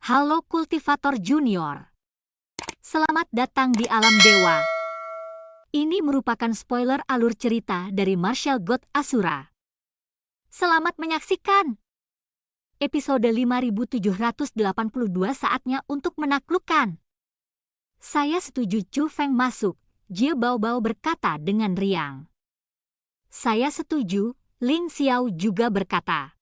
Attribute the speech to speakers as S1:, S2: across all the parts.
S1: Halo Kultivator Junior. Selamat datang di alam dewa. Ini merupakan spoiler alur cerita dari Martial God Asura. Selamat menyaksikan. Episode 5782 saatnya untuk menaklukkan. Saya setuju Chu Feng masuk, Jie Baobao berkata dengan riang. Saya setuju, Ling Xiao juga berkata.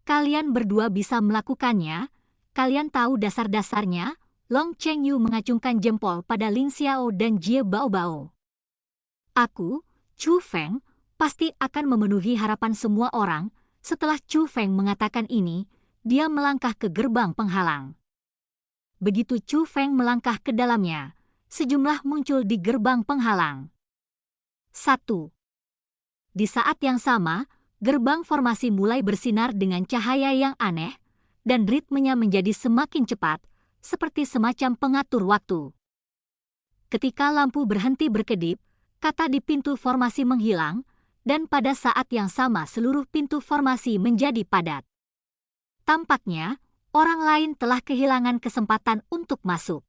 S1: Kalian berdua bisa melakukannya. Kalian tahu dasar-dasarnya. Long Chengyu mengacungkan jempol pada Ling Xiao dan Jie Baobao. Aku, Chu Feng, pasti akan memenuhi harapan semua orang. Setelah Chu Feng mengatakan ini, dia melangkah ke gerbang penghalang. Begitu Chu Feng melangkah ke dalamnya, sejumlah muncul di gerbang penghalang. 1. Di saat yang sama, gerbang formasi mulai bersinar dengan cahaya yang aneh, dan ritmenya menjadi semakin cepat, seperti semacam pengatur waktu. Ketika lampu berhenti berkedip, kata di pintu formasi menghilang, dan pada saat yang sama seluruh pintu formasi menjadi padat. Tampaknya, orang lain telah kehilangan kesempatan untuk masuk.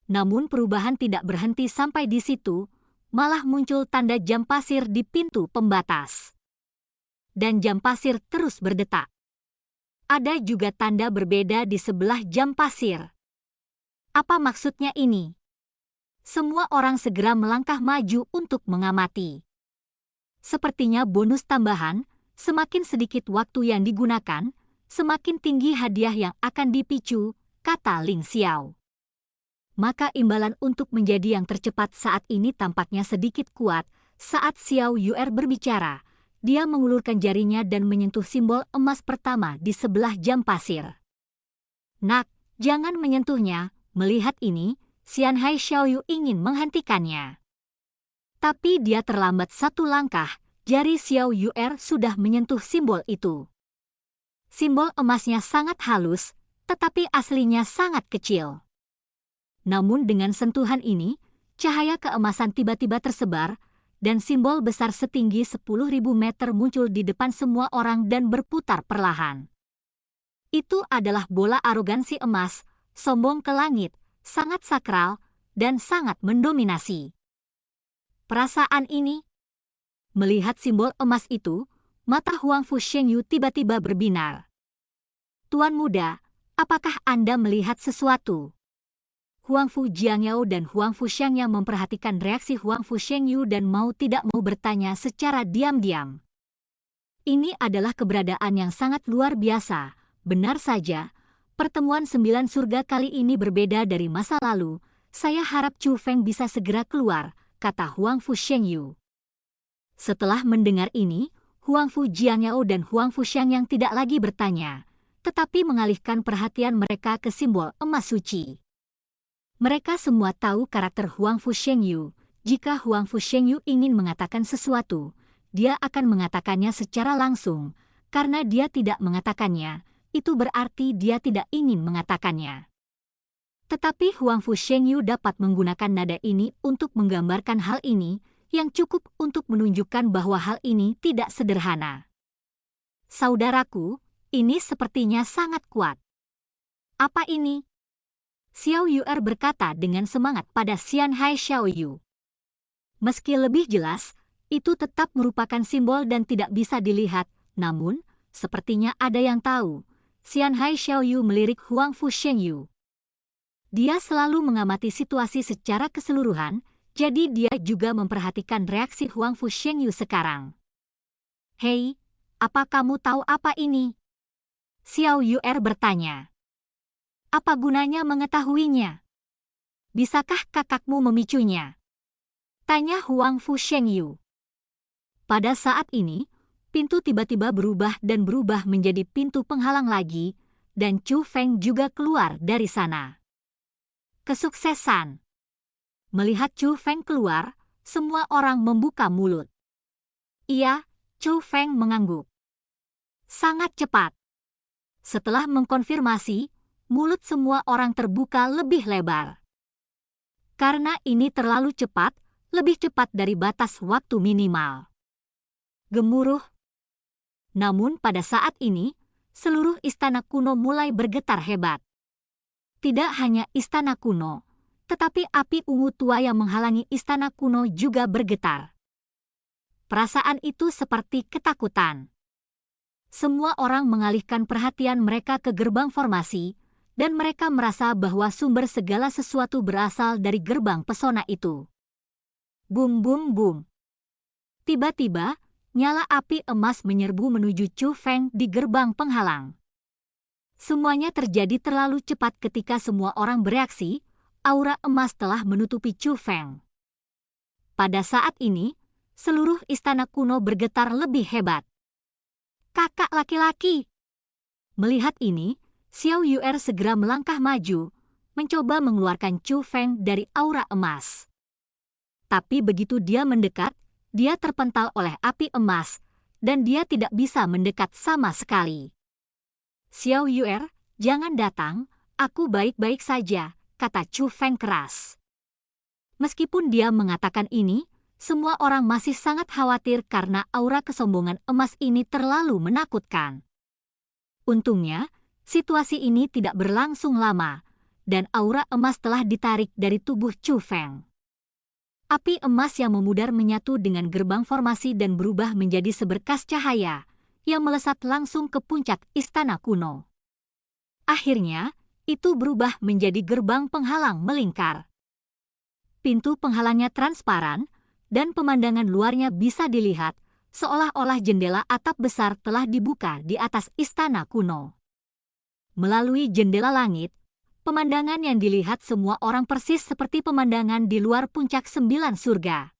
S1: Namun perubahan tidak berhenti sampai di situ, malah muncul tanda jam pasir di pintu pembatas. Dan jam pasir terus berdetak. Ada juga tanda berbeda di sebelah jam pasir. Apa maksudnya ini? Semua orang segera melangkah maju untuk mengamati. Sepertinya bonus tambahan, semakin sedikit waktu yang digunakan, semakin tinggi hadiah yang akan dipicu, kata Ling Xiao. Maka imbalan untuk menjadi yang tercepat saat ini tampaknya sedikit kuat. Saat Xiao Yuer berbicara, dia mengulurkan jarinya dan menyentuh simbol emas pertama di sebelah jam pasir. Nak, jangan menyentuhnya. Melihat ini, Xianhai Xiaoyu ingin menghentikannya. Tapi dia terlambat satu langkah, jari Xiao Yuer sudah menyentuh simbol itu. Simbol emasnya sangat halus, tetapi aslinya sangat kecil. Namun dengan sentuhan ini, cahaya keemasan tiba-tiba tersebar, dan simbol besar setinggi 10.000 meter muncul di depan semua orang dan berputar perlahan. Itu adalah bola arogansi emas, sombong ke langit, sangat sakral, dan sangat mendominasi. Perasaan ini? Melihat simbol emas itu, mata Huang Fu Shengyu tiba-tiba berbinar. Tuan muda, apakah Anda melihat sesuatu? Huang Fu Jiangyao dan Huang Fu Xiangya memperhatikan reaksi Huang Fu Shengyu dan mau tidak mau bertanya secara diam-diam. Ini adalah keberadaan yang sangat luar biasa. Benar saja, pertemuan 9 surga kali ini berbeda dari masa lalu. Saya harap Chu Feng bisa segera keluar, kata Huang Fu Shengyu. Setelah mendengar ini, Huang Fu Jiangyao dan Huang Fu Xiangyang tidak lagi bertanya, tetapi mengalihkan perhatian mereka ke simbol emas suci. Mereka semua tahu karakter Huang Fu Shengyu. Jika Huang Fu Shengyu ingin mengatakan sesuatu, dia akan mengatakannya secara langsung. Karena dia tidak mengatakannya, itu berarti dia tidak ingin mengatakannya. Tetapi Huang Fu Shengyu dapat menggunakan nada ini untuk menggambarkan hal ini, yang cukup untuk menunjukkan bahwa hal ini tidak sederhana. Saudaraku, ini sepertinya sangat kuat. Apa ini? Xiao Yuer berkata dengan semangat pada Xianhai Xiaoyu. Meski lebih jelas, itu tetap merupakan simbol dan tidak bisa dilihat, namun, sepertinya ada yang tahu. Xianhai Xiaoyu melirik Huang Fu Shengyu. Dia selalu mengamati situasi secara keseluruhan, jadi dia juga memperhatikan reaksi Huang Fu Shengyu sekarang. Hei, apa kamu tahu apa ini? Xiao Yuer bertanya. Apa gunanya mengetahuinya? Bisakah kakakmu memicunya? Tanya Huang Fu Shengyu. Pada saat ini, pintu tiba-tiba berubah dan berubah menjadi pintu penghalang lagi, dan Chu Feng juga keluar dari sana. Kesuksesan. Melihat Chu Feng keluar, semua orang membuka mulut. Iya, Chu Feng mengangguk. Sangat cepat. Setelah mengkonfirmasi, mulut semua orang terbuka lebih lebar. Karena ini terlalu cepat, lebih cepat dari batas waktu minimal. Gemuruh. Namun pada saat ini, seluruh istana kuno mulai bergetar hebat. Tidak hanya istana kuno, tetapi api ungu tua yang menghalangi istana kuno juga bergetar. Perasaan itu seperti ketakutan. Semua orang mengalihkan perhatian mereka ke gerbang formasi, dan mereka merasa bahwa sumber segala sesuatu berasal dari gerbang pesona itu. Bum bum bum. Tiba-tiba, nyala api emas menyerbu menuju Chu Feng di gerbang penghalang. Semuanya terjadi terlalu cepat ketika semua orang bereaksi, aura emas telah menutupi Chu Feng. Pada saat ini, seluruh istana kuno bergetar lebih hebat. Kakak laki-laki! Melihat ini, Xiao Yuer segera melangkah maju, mencoba mengeluarkan Chu Feng dari aura emas. Tapi begitu dia mendekat, dia terpental oleh api emas, dan dia tidak bisa mendekat sama sekali. Xiao Yuer, jangan datang, aku baik-baik saja, kata Chu Feng keras. Meskipun dia mengatakan ini, semua orang masih sangat khawatir karena aura kesombongan emas ini terlalu menakutkan. Untungnya, situasi ini tidak berlangsung lama, dan aura emas telah ditarik dari tubuh Chu Feng. Api emas yang memudar menyatu dengan gerbang formasi dan berubah menjadi seberkas cahaya, yang melesat langsung ke puncak istana kuno. Akhirnya, itu berubah menjadi gerbang penghalang melingkar. Pintu penghalangnya transparan, dan pemandangan luarnya bisa dilihat, seolah-olah jendela atap besar telah dibuka di atas istana kuno. Melalui jendela langit, pemandangan yang dilihat semua orang persis seperti pemandangan di luar puncak 9 surga.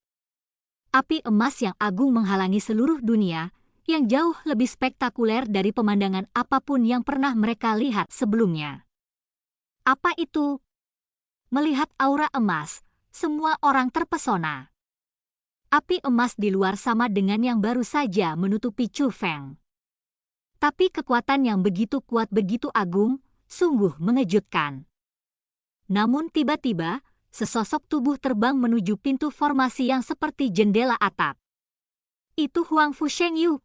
S1: Api emas yang agung menghalangi seluruh dunia, yang jauh lebih spektakuler dari pemandangan apapun yang pernah mereka lihat sebelumnya. Apa itu? Melihat aura emas, semua orang terpesona. Api emas di luar sama dengan yang baru saja menutupi Chu Feng. Tapi kekuatan yang begitu kuat begitu agung, sungguh mengejutkan. Namun tiba-tiba, sesosok tubuh terbang menuju pintu formasi yang seperti jendela atap. Itu Huangfu Shengyu.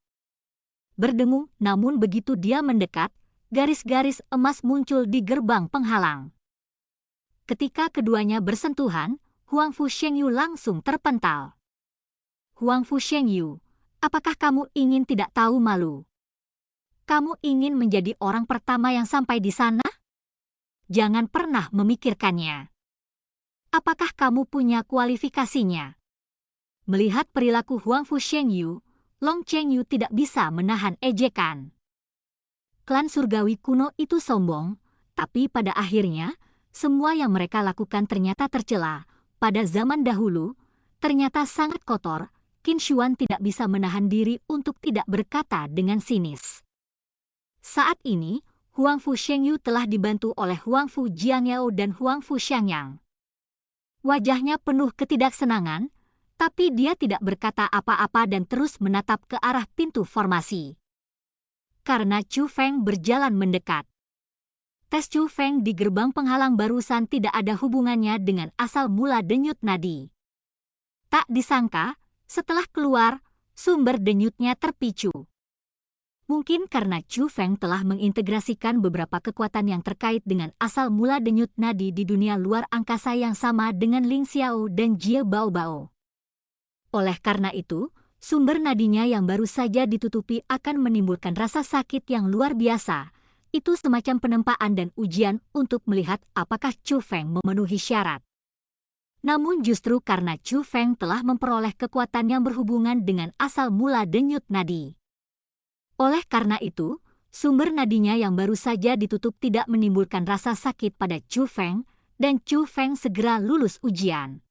S1: Berdengung, namun begitu dia mendekat, garis-garis emas muncul di gerbang penghalang. Ketika keduanya bersentuhan, Huangfu Shengyu langsung terpental. Huangfu Shengyu, apakah kamu ingin tidak tahu malu? Kamu ingin menjadi orang pertama yang sampai di sana? Jangan pernah memikirkannya. Apakah kamu punya kualifikasinya? Melihat perilaku Huangfu Shengyu, Long Chengyu tidak bisa menahan ejekan. Klan surgawi kuno itu sombong, tapi pada akhirnya, semua yang mereka lakukan ternyata tercela. Pada zaman dahulu, ternyata sangat kotor. Qin Xuan tidak bisa menahan diri untuk tidak berkata dengan sinis. Saat ini, Huangfu Shengyu telah dibantu oleh Huangfu Jiangyao dan Huangfu Xiangyang. Wajahnya penuh ketidaksenangan, tapi dia tidak berkata apa-apa dan terus menatap ke arah pintu formasi. Karena Chu Feng berjalan mendekat. Tes Chu Feng di gerbang penghalang barusan tidak ada hubungannya dengan asal mula denyut nadi. Tak disangka, setelah keluar, sumber denyutnya terpicu. Mungkin karena Chu Feng telah mengintegrasikan beberapa kekuatan yang terkait dengan asal mula denyut nadi di dunia luar angkasa yang sama dengan Ling Xiao dan Jie Bao Bao. Oleh karena itu, sumber nadinya yang baru saja ditutupi akan menimbulkan rasa sakit yang luar biasa. Itu semacam penempaan dan ujian untuk melihat apakah Chu Feng memenuhi syarat. Namun justru karena Chu Feng telah memperoleh kekuatan yang berhubungan dengan asal mula denyut nadi. Oleh karena itu, sumber nadinya yang baru saja ditutup tidak menimbulkan rasa sakit pada Chu Feng, dan Chu Feng segera lulus ujian.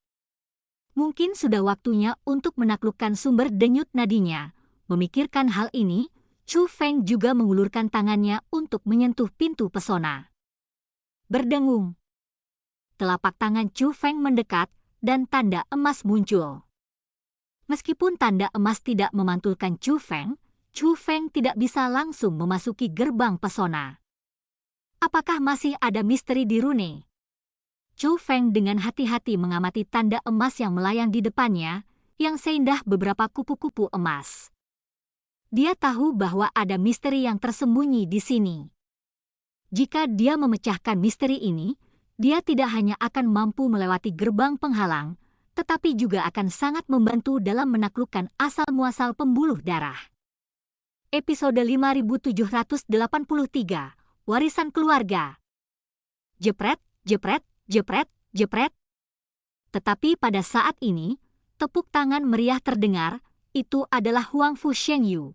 S1: Mungkin sudah waktunya untuk menaklukkan sumber denyut nadinya. Memikirkan hal ini, Chu Feng juga mengulurkan tangannya untuk menyentuh pintu pesona. Berdengung. Telapak tangan Chu Feng mendekat, dan tanda emas muncul. Meskipun tanda emas tidak memantulkan Chu Feng tidak bisa langsung memasuki gerbang pesona. Apakah masih ada misteri di rune? Chu Feng dengan hati-hati mengamati tanda emas yang melayang di depannya, yang seindah beberapa kupu-kupu emas. Dia tahu bahwa ada misteri yang tersembunyi di sini. Jika dia memecahkan misteri ini, dia tidak hanya akan mampu melewati gerbang penghalang, tetapi juga akan sangat membantu dalam menaklukkan asal-muasal pembuluh darah. Episode 5783, Warisan Keluarga. Jepret, jepret, jepret, jepret. Tetapi pada saat ini, tepuk tangan meriah terdengar. Itu adalah Huang Fu Shengyu.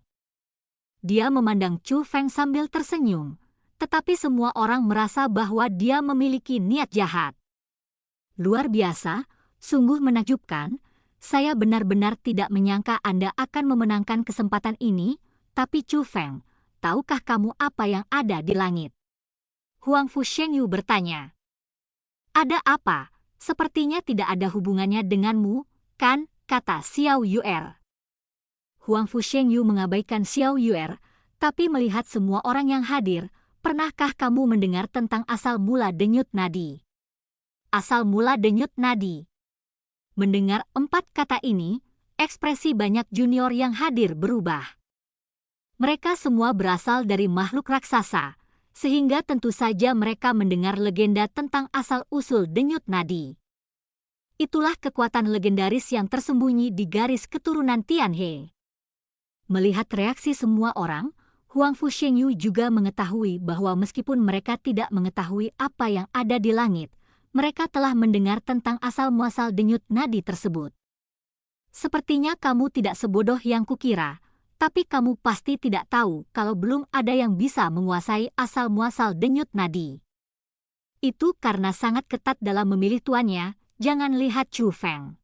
S1: Dia memandang Chu Feng sambil tersenyum. Tetapi semua orang merasa bahwa dia memiliki niat jahat. Luar biasa, sungguh menakjubkan. Saya benar-benar tidak menyangka Anda akan memenangkan kesempatan ini, tapi Chu Feng, tahukah kamu apa yang ada di langit? Huang Fu Shengyu bertanya. Ada apa? Sepertinya tidak ada hubungannya denganmu, kan? Kata Xiao Yuer. Huang Fu Shengyu mengabaikan Xiao Yuer, tapi melihat semua orang yang hadir. Pernahkah kamu mendengar tentang asal mula denyut nadi? Asal mula denyut nadi. Mendengar 4 kata ini, ekspresi banyak junior yang hadir berubah. Mereka semua berasal dari makhluk raksasa, sehingga tentu saja mereka mendengar legenda tentang asal-usul denyut nadi. Itulah kekuatan legendaris yang tersembunyi di garis keturunan Tianhe. Melihat reaksi semua orang, Huang Fu Shengyu juga mengetahui bahwa meskipun mereka tidak mengetahui apa yang ada di langit, mereka telah mendengar tentang asal-muasal denyut nadi tersebut. Sepertinya kamu tidak sebodoh yang kukira, tapi kamu pasti tidak tahu kalau belum ada yang bisa menguasai asal-muasal denyut nadi. Itu karena sangat ketat dalam memilih tuannya, jangan lihat Chu Feng.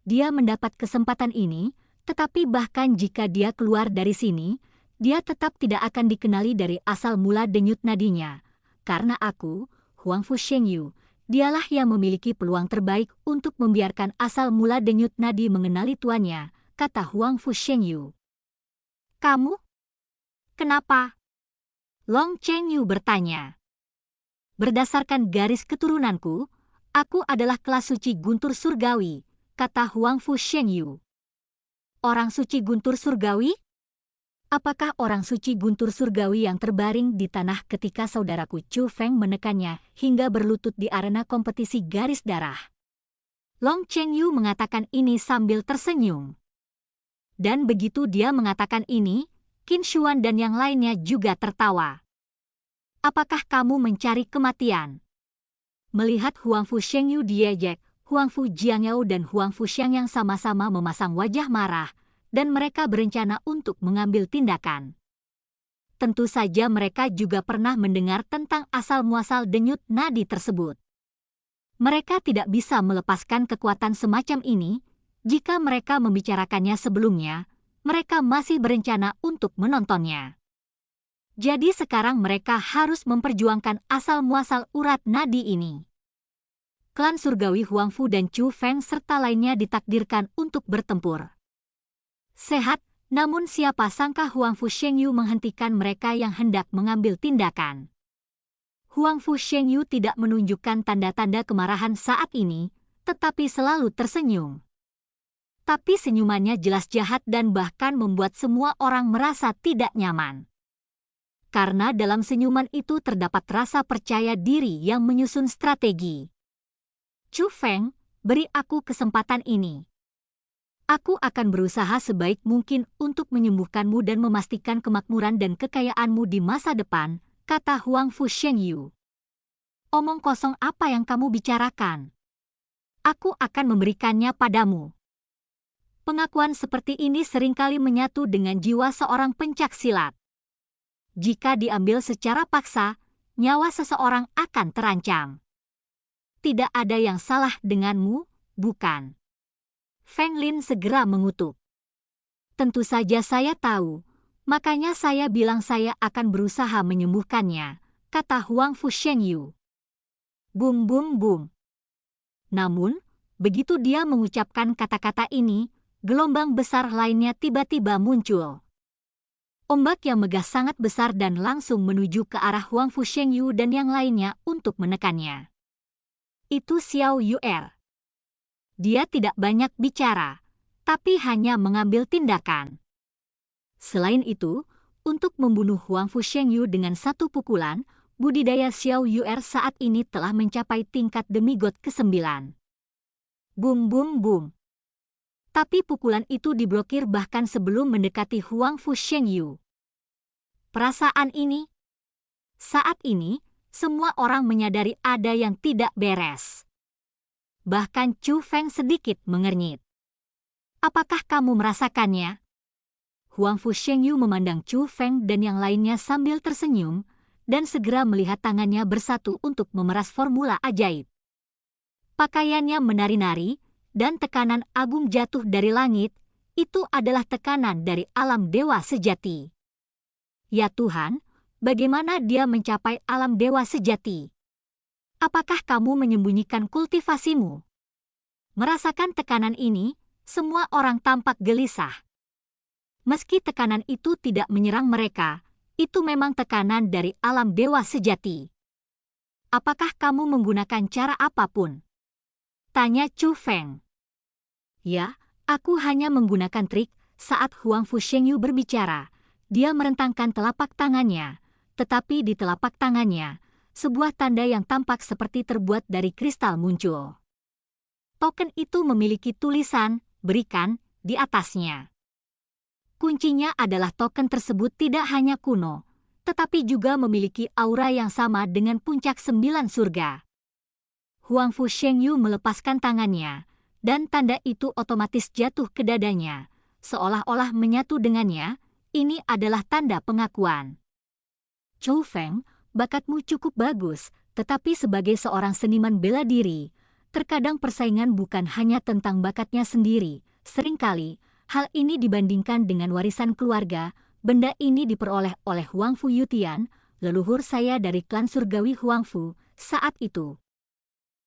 S1: Dia mendapat kesempatan ini, tetapi bahkan jika dia keluar dari sini, dia tetap tidak akan dikenali dari asal mula denyut nadinya. Karena aku, Huang Fu Shengyu, dialah yang memiliki peluang terbaik untuk membiarkan asal mula denyut nadi mengenali tuannya, kata Huang Fu Shengyu. Kamu? Kenapa? Long Chengyu bertanya. Berdasarkan garis keturunanku, aku adalah kelas suci guntur surgawi, kata Huang Fu Shengyu. Orang suci guntur surgawi? Apakah orang suci guntur surgawi yang terbaring di tanah ketika saudaraku Chu Feng menekannya hingga berlutut di arena kompetisi garis darah? Long Chengyu mengatakan ini sambil tersenyum. Dan begitu dia mengatakan ini, Qin Xuan dan yang lainnya juga tertawa. Apakah kamu mencari kematian? Melihat Huang Fu Shengyu diejek, Huang Fu Jiangyao dan Huang Fu Xiang yang sama-sama memasang wajah marah, dan mereka berencana untuk mengambil tindakan. Tentu saja mereka juga pernah mendengar tentang asal-muasal denyut nadi tersebut. Mereka tidak bisa melepaskan kekuatan semacam ini. Jika mereka membicarakannya sebelumnya, mereka masih berencana untuk menontonnya. Jadi sekarang mereka harus memperjuangkan asal-muasal urat nadi ini. Klan surgawi Huang Fu dan Chu Feng serta lainnya ditakdirkan untuk bertempur. Sehat, namun siapa sangka Huang Fu Shengyu menghentikan mereka yang hendak mengambil tindakan. Huang Fu Shengyu tidak menunjukkan tanda-tanda kemarahan saat ini, tetapi selalu tersenyum. Tapi senyumannya jelas jahat dan bahkan membuat semua orang merasa tidak nyaman. Karena dalam senyuman itu terdapat rasa percaya diri yang menyusun strategi. Chu Feng, beri aku kesempatan ini. Aku akan berusaha sebaik mungkin untuk menyembuhkanmu dan memastikan kemakmuran dan kekayaanmu di masa depan, kata Huang Fu Shengyu. Omong kosong apa yang kamu bicarakan? Aku akan memberikannya padamu. Pengakuan seperti ini seringkali menyatu dengan jiwa seorang pencak silat. Jika diambil secara paksa, nyawa seseorang akan terancam. Tidak ada yang salah denganmu, bukan? Feng Lin segera mengutuk. Tentu saja saya tahu, makanya saya bilang saya akan berusaha menyembuhkannya, kata Huang Fu Shengyu. Bum bum bum. Namun, begitu dia mengucapkan kata-kata ini, gelombang besar lainnya tiba-tiba muncul. Ombak yang megah sangat besar dan langsung menuju ke arah Huang Fu Shengyu dan yang lainnya untuk menekannya. Itu Xiao Yuer. Dia tidak banyak bicara, tapi hanya mengambil tindakan. Selain itu, untuk membunuh Huangfu Shengyu dengan satu pukulan, budidaya Xiao Yuer saat ini telah mencapai tingkat demigod ke-9. Bum bum bum. Tapi pukulan itu diblokir bahkan sebelum mendekati Huangfu Shengyu. Perasaan ini? Saat ini, semua orang menyadari ada yang tidak beres. Bahkan Chu Feng sedikit mengernyit. Apakah kamu merasakannya? Huangfu Shengyu memandang Chu Feng dan yang lainnya sambil tersenyum, dan segera melihat tangannya bersatu untuk memeras formula ajaib. Pakaiannya menari-nari, dan tekanan agung jatuh dari langit, itu adalah tekanan dari alam dewa sejati. Ya Tuhan, bagaimana dia mencapai alam dewa sejati? Apakah kamu menyembunyikan kultivasimu? Merasakan tekanan ini, semua orang tampak gelisah. Meski tekanan itu tidak menyerang mereka, itu memang tekanan dari alam dewa sejati. Apakah kamu menggunakan cara apapun? Tanya Chu Feng. Ya, aku hanya menggunakan trik. Saat Huangfu Shengyu berbicara, dia merentangkan telapak tangannya, tetapi di telapak tangannya, sebuah tanda yang tampak seperti terbuat dari kristal muncul. Token itu memiliki tulisan, "Berikan," di atasnya. Kuncinya adalah token tersebut tidak hanya kuno, tetapi juga memiliki aura yang sama dengan puncak 9 surga. Huangfu Shengyu melepaskan tangannya, dan tanda itu otomatis jatuh ke dadanya, seolah-olah menyatu dengannya. Ini adalah tanda pengakuan. Chu Feng, bakatmu cukup bagus, tetapi sebagai seorang seniman bela diri, terkadang persaingan bukan hanya tentang bakatnya sendiri. Seringkali, hal ini dibandingkan dengan warisan keluarga. Benda ini diperoleh oleh Huangfu Yutian, leluhur saya dari klan surgawi Huangfu, saat itu.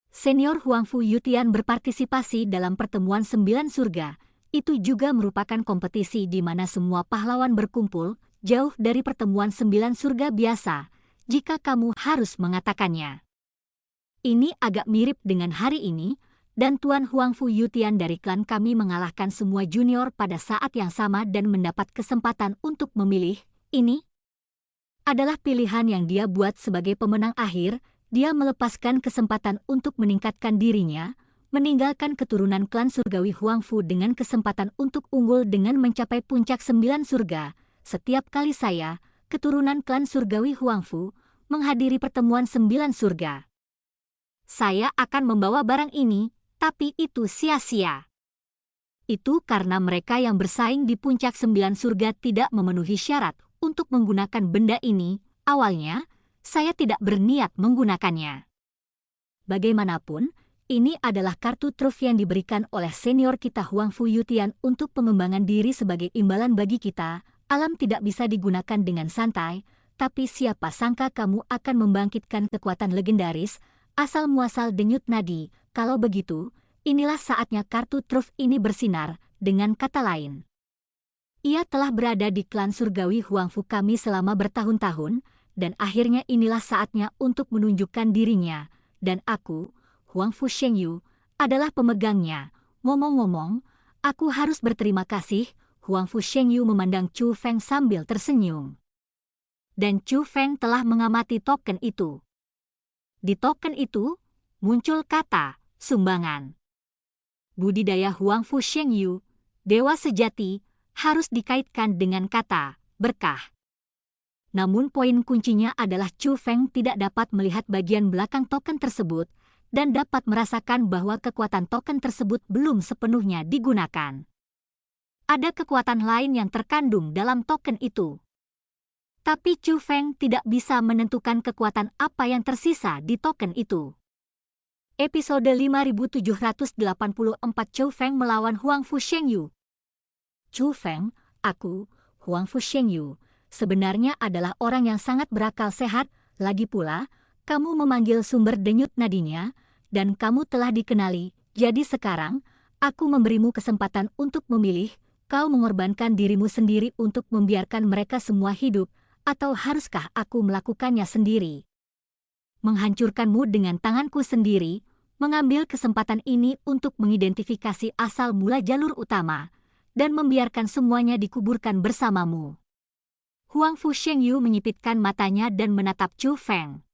S1: Senior Huangfu Yutian berpartisipasi dalam pertemuan 9 surga. Itu juga merupakan kompetisi di mana semua pahlawan berkumpul, jauh dari pertemuan 9 surga biasa, jika kamu harus mengatakannya. Ini agak mirip dengan hari ini, dan Tuan Huangfu Yutian dari klan kami mengalahkan semua junior pada saat yang sama dan mendapat kesempatan untuk memilih. Ini adalah pilihan yang dia buat sebagai pemenang akhir. Dia melepaskan kesempatan untuk meningkatkan dirinya, meninggalkan keturunan klan surgawi Huangfu dengan kesempatan untuk unggul dengan mencapai puncak 9 surga. Setiap kali saya, keturunan klan surgawi Huangfu, menghadiri pertemuan 9 surga, saya akan membawa barang ini, tapi itu sia-sia. Itu karena mereka yang bersaing di puncak 9 surga tidak memenuhi syarat untuk menggunakan benda ini. Awalnya, saya tidak berniat menggunakannya. Bagaimanapun, ini adalah kartu truf yang diberikan oleh senior kita Huangfu Yutian untuk pengembangan diri sebagai imbalan bagi kita. Alam tidak bisa digunakan dengan santai, tapi siapa sangka kamu akan membangkitkan kekuatan legendaris, asal-muasal denyut nadi. Kalau begitu, inilah saatnya kartu truf ini bersinar. Dengan kata lain, ia telah berada di klan surgawi Huangfu kami selama bertahun-tahun, dan akhirnya inilah saatnya untuk menunjukkan dirinya. Dan aku, Huangfu Shengyu, adalah pemegangnya. Ngomong-ngomong, aku harus berterima kasih. Huangfu Shengyu memandang Chu Feng sambil tersenyum. Dan Chu Feng telah mengamati token itu. Di token itu, muncul kata, sumbangan. Budidaya Huangfu Shengyu, dewa sejati, harus dikaitkan dengan kata, berkah. Namun poin kuncinya adalah Chu Feng tidak dapat melihat bagian belakang token tersebut, dan dapat merasakan bahwa kekuatan token tersebut belum sepenuhnya digunakan. Ada kekuatan lain yang terkandung dalam token itu. Tapi Chu Feng tidak bisa menentukan kekuatan apa yang tersisa di token itu. Episode 5784 Chu Feng melawan Huangfu Shengyu. Chu Feng, aku, Huangfu Shengyu, sebenarnya adalah orang yang sangat berakal sehat. Lagi pula, kamu memanggil sumber denyut nadinya, dan kamu telah dikenali. Jadi sekarang, aku memberimu kesempatan untuk memilih. Kau mengorbankan dirimu sendiri untuk membiarkan mereka semua hidup, atau haruskah aku melakukannya sendiri? Menghancurkanmu dengan tanganku sendiri, mengambil kesempatan ini untuk mengidentifikasi asal mula jalur utama, dan membiarkan semuanya dikuburkan bersamamu. Huang Fu Shengyu menyipitkan matanya dan menatap Chu Feng.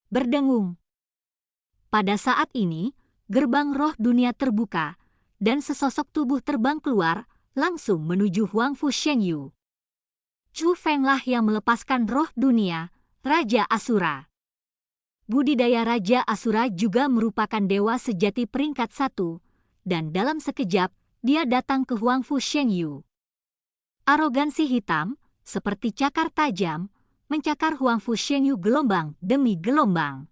S1: Berdengung. Pada saat ini, gerbang roh dunia terbuka, dan sesosok tubuh terbang keluar, langsung menuju Huang Fu Shengyu. Chu Feng lah yang melepaskan roh dunia, Raja Asura. Budidaya Raja Asura juga merupakan dewa sejati peringkat 1, dan dalam sekejap, dia datang ke Huang Fu Shengyu. Arogansi hitam, seperti cakar tajam, mencakar Huang Fu Shengyu gelombang demi gelombang.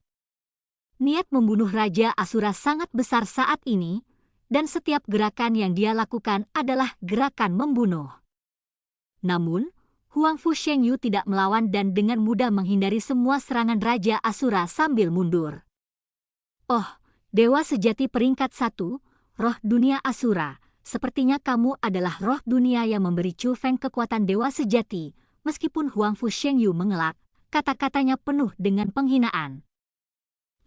S1: Niat membunuh Raja Asura sangat besar saat ini, dan setiap gerakan yang dia lakukan adalah gerakan membunuh. Namun, Huang Fu Shengyu tidak melawan dan dengan mudah menghindari semua serangan Raja Asura sambil mundur. Oh, dewa sejati peringkat 1, roh dunia Asura. Sepertinya kamu adalah roh dunia yang memberi Chu Feng kekuatan dewa sejati. Meskipun Huang Fu Shengyu mengelak, kata-katanya penuh dengan penghinaan.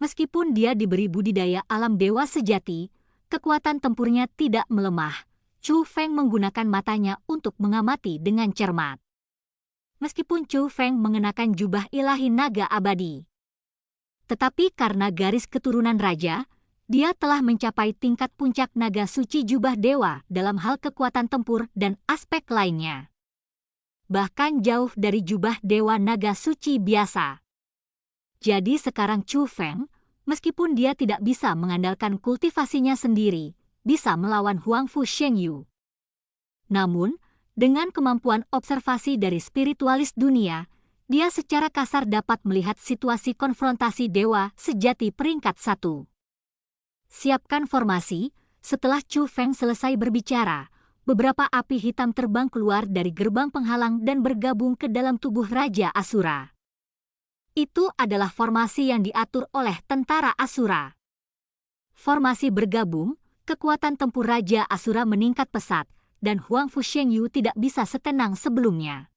S1: Meskipun dia diberi budidaya alam dewa sejati, kekuatan tempurnya tidak melemah. Chu Feng menggunakan matanya untuk mengamati dengan cermat. Meskipun Chu Feng mengenakan jubah ilahi naga abadi, tetapi karena garis keturunan raja, dia telah mencapai tingkat puncak naga suci jubah dewa dalam hal kekuatan tempur dan aspek lainnya. Bahkan jauh dari jubah dewa naga suci biasa. Jadi sekarang Chu Feng, meskipun dia tidak bisa mengandalkan kultivasinya sendiri, bisa melawan Huang Fu Shengyu. Namun, dengan kemampuan observasi dari spiritualis dunia, dia secara kasar dapat melihat situasi konfrontasi dewa sejati peringkat 1. Siapkan formasi. Setelah Chu Feng selesai berbicara, beberapa api hitam terbang keluar dari gerbang penghalang dan bergabung ke dalam tubuh Raja Asura. Itu adalah formasi yang diatur oleh tentara Asura. Formasi bergabung, kekuatan tempur Raja Asura meningkat pesat, dan Huang Fu Shengyu tidak bisa setenang sebelumnya.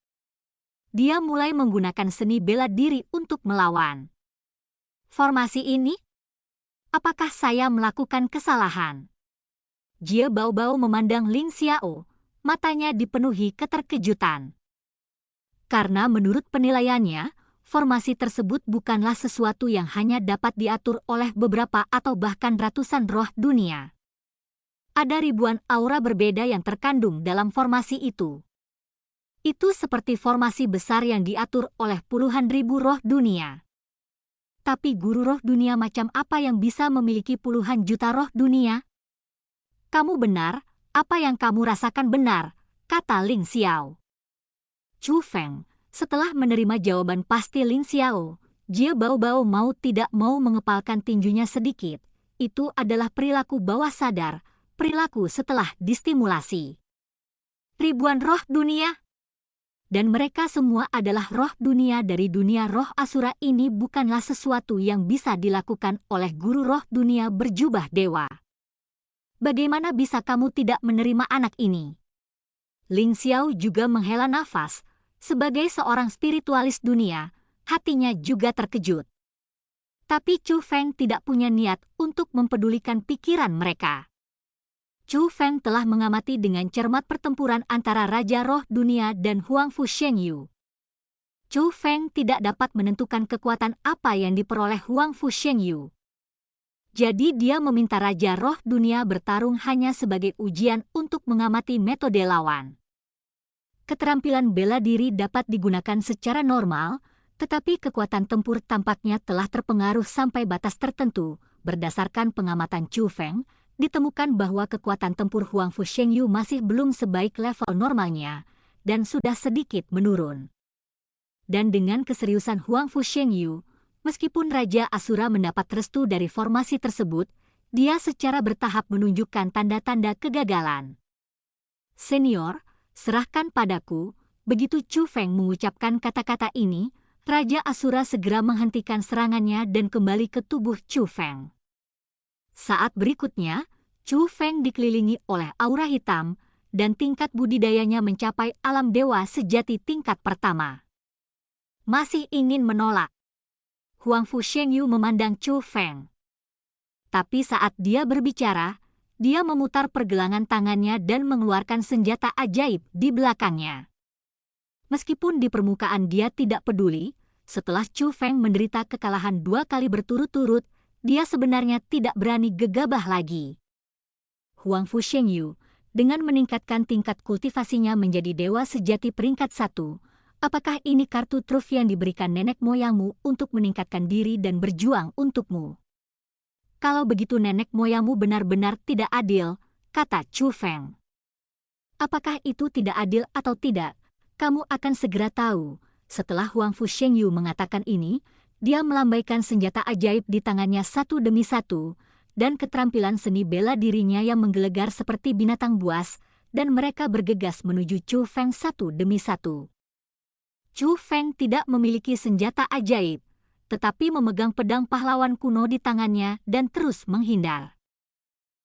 S1: Dia mulai menggunakan seni bela diri untuk melawan. Formasi ini? Apakah saya melakukan kesalahan? Jie Baobao memandang Ling Xiao, matanya dipenuhi keterkejutan. Karena menurut penilaiannya, formasi tersebut bukanlah sesuatu yang hanya dapat diatur oleh beberapa atau bahkan ratusan roh dunia. Ada ribuan aura berbeda yang terkandung dalam formasi itu. Itu seperti formasi besar yang diatur oleh puluhan ribu roh dunia. Tapi guru roh dunia macam apa yang bisa memiliki puluhan juta roh dunia? Kamu benar, apa yang kamu rasakan benar, kata Ling Xiao. Chu Feng, setelah menerima jawaban pasti Ling Xiao, Jie Baobao mau tidak mau mengepalkan tinjunya sedikit. Itu adalah perilaku bawah sadar, perilaku setelah distimulasi. Ribuan roh dunia? Dan mereka semua adalah roh dunia dari dunia roh Asura. Ini bukanlah sesuatu yang bisa dilakukan oleh guru roh dunia berjubah dewa. Bagaimana bisa kamu tidak menerima anak ini? Ling Xiao juga menghela nafas. Sebagai seorang spiritualis dunia, hatinya juga terkejut. Tapi Chu Feng tidak punya niat untuk mempedulikan pikiran mereka. Chu Feng telah mengamati dengan cermat pertempuran antara Raja Roh Dunia dan Huang Fu Shengyu. Chu Feng tidak dapat menentukan kekuatan apa yang diperoleh Huang Fu Shengyu. Jadi dia meminta Raja Roh Dunia bertarung hanya sebagai ujian untuk mengamati metode lawan. Keterampilan bela diri dapat digunakan secara normal, tetapi kekuatan tempur tampaknya telah terpengaruh sampai batas tertentu. Berdasarkan pengamatan Chu Feng, ditemukan bahwa kekuatan tempur Huang Fu Shengyu masih belum sebaik level normalnya, dan sudah sedikit menurun. Dan dengan keseriusan Huang Fu Shengyu, meskipun Raja Asura mendapat restu dari formasi tersebut, dia secara bertahap menunjukkan tanda-tanda kegagalan. Senior, serahkan padaku. Begitu Chu Feng mengucapkan kata-kata ini, Raja Asura segera menghentikan serangannya dan kembali ke tubuh Chu Feng. Saat berikutnya, Chu Feng dikelilingi oleh aura hitam, dan tingkat budidayanya mencapai alam dewa sejati tingkat pertama. Masih ingin menolak? Huang Fu Shengyu memandang Chu Feng. Tapi saat dia berbicara, Dia memutar pergelangan tangannya dan mengeluarkan senjata ajaib di belakangnya. Meskipun di permukaan dia tidak peduli, setelah Chu Feng menderita kekalahan 2 kali berturut-turut, dia sebenarnya tidak berani gegabah lagi. Huang Fu Shengyu, dengan meningkatkan tingkat kultivasinya menjadi dewa sejati peringkat 1, apakah ini kartu truf yang diberikan nenek moyangmu untuk meningkatkan diri dan berjuang untukmu? Kalau begitu nenek moyangmu benar-benar tidak adil, kata Chu Feng. Apakah itu tidak adil atau tidak, kamu akan segera tahu. Setelah Huang Fu Shengyu mengatakan ini, dia melambaikan senjata ajaib di tangannya satu demi satu, dan keterampilan seni bela dirinya yang menggelegar seperti binatang buas, dan mereka bergegas menuju Chu Feng satu demi satu. Chu Feng tidak memiliki senjata ajaib, tetapi memegang pedang pahlawan kuno di tangannya dan terus menghindar.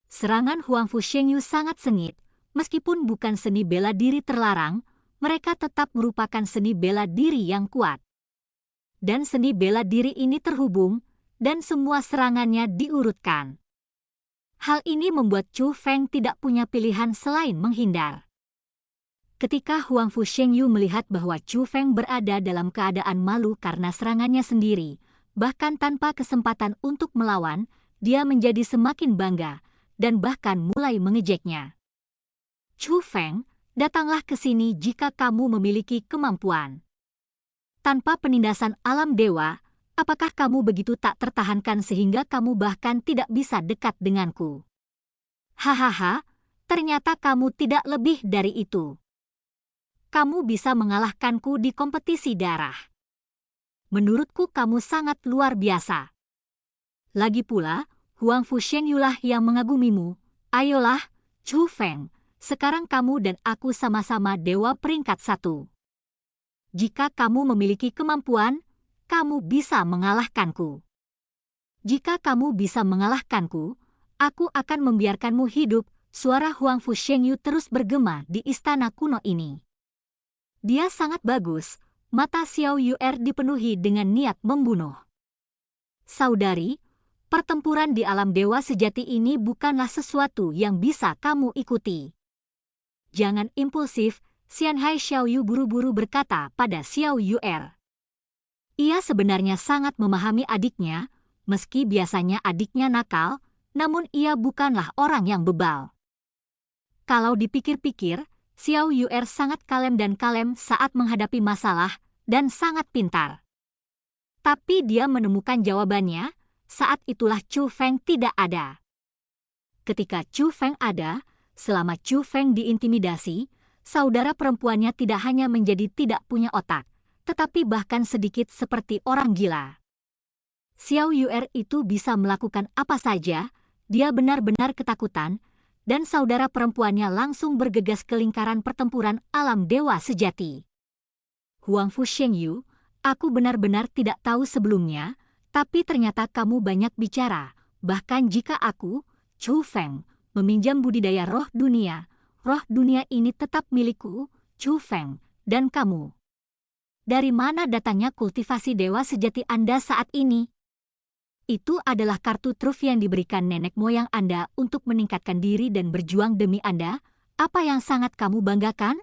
S1: Serangan Huang Fu Shengyu sangat sengit, meskipun bukan seni bela diri terlarang, mereka tetap merupakan seni bela diri yang kuat. Dan seni bela diri ini terhubung, dan semua serangannya diurutkan. Hal ini membuat Chu Feng tidak punya pilihan selain menghindar. Ketika Huang Fu Shengyu melihat bahwa Chu Feng berada dalam keadaan malu karena serangannya sendiri, bahkan tanpa kesempatan untuk melawan, dia menjadi semakin bangga, dan bahkan mulai mengejeknya. Chu Feng, datanglah ke sini jika kamu memiliki kemampuan. Tanpa penindasan alam dewa, apakah kamu begitu tak tertahankan sehingga kamu bahkan tidak bisa dekat denganku? Hahaha, ternyata kamu tidak lebih dari itu. Kamu bisa mengalahkanku di kompetisi darah. Menurutku kamu sangat luar biasa. Lagi pula, Huang Fu Shengyulah yang mengagumimu. Ayolah, Chu Feng, sekarang kamu dan aku sama-sama dewa peringkat 1. Jika kamu memiliki kemampuan, kamu bisa mengalahkanku. Jika kamu bisa mengalahkanku, aku akan membiarkanmu hidup. Suara Huang Fu Shengyu terus bergema di istana kuno ini. Dia sangat bagus, mata Xiao Yu'er dipenuhi dengan niat membunuh. Saudari, pertempuran di alam dewa sejati ini bukanlah sesuatu yang bisa kamu ikuti. Jangan impulsif, Xianhai Xiaoyu buru-buru berkata pada Xiao Yu'er. Ia sebenarnya sangat memahami adiknya, meski biasanya adiknya nakal, namun ia bukanlah orang yang bebal. Kalau dipikir-pikir, Xiao Yu'er sangat kalem dan kalem saat menghadapi masalah dan sangat pintar. Tapi dia menemukan jawabannya, saat itulah Chu Feng tidak ada. Ketika Chu Feng ada, selama Chu Feng diintimidasi, saudara perempuannya tidak hanya menjadi tidak punya otak, tetapi bahkan sedikit seperti orang gila. Xiao Yu'er itu bisa melakukan apa saja, dia benar-benar ketakutan, dan saudara perempuannya langsung bergegas ke lingkaran pertempuran alam dewa sejati. Huang Fu Shengyu, aku benar-benar tidak tahu sebelumnya, tapi ternyata kamu banyak bicara, bahkan jika aku, Chu Feng, meminjam budidaya roh dunia ini tetap milikku, Chu Feng, dan kamu. Dari mana datangnya kultivasi dewa sejati Anda saat ini? Itu adalah kartu truf yang diberikan nenek moyang Anda untuk meningkatkan diri dan berjuang demi Anda. Apa yang sangat kamu banggakan?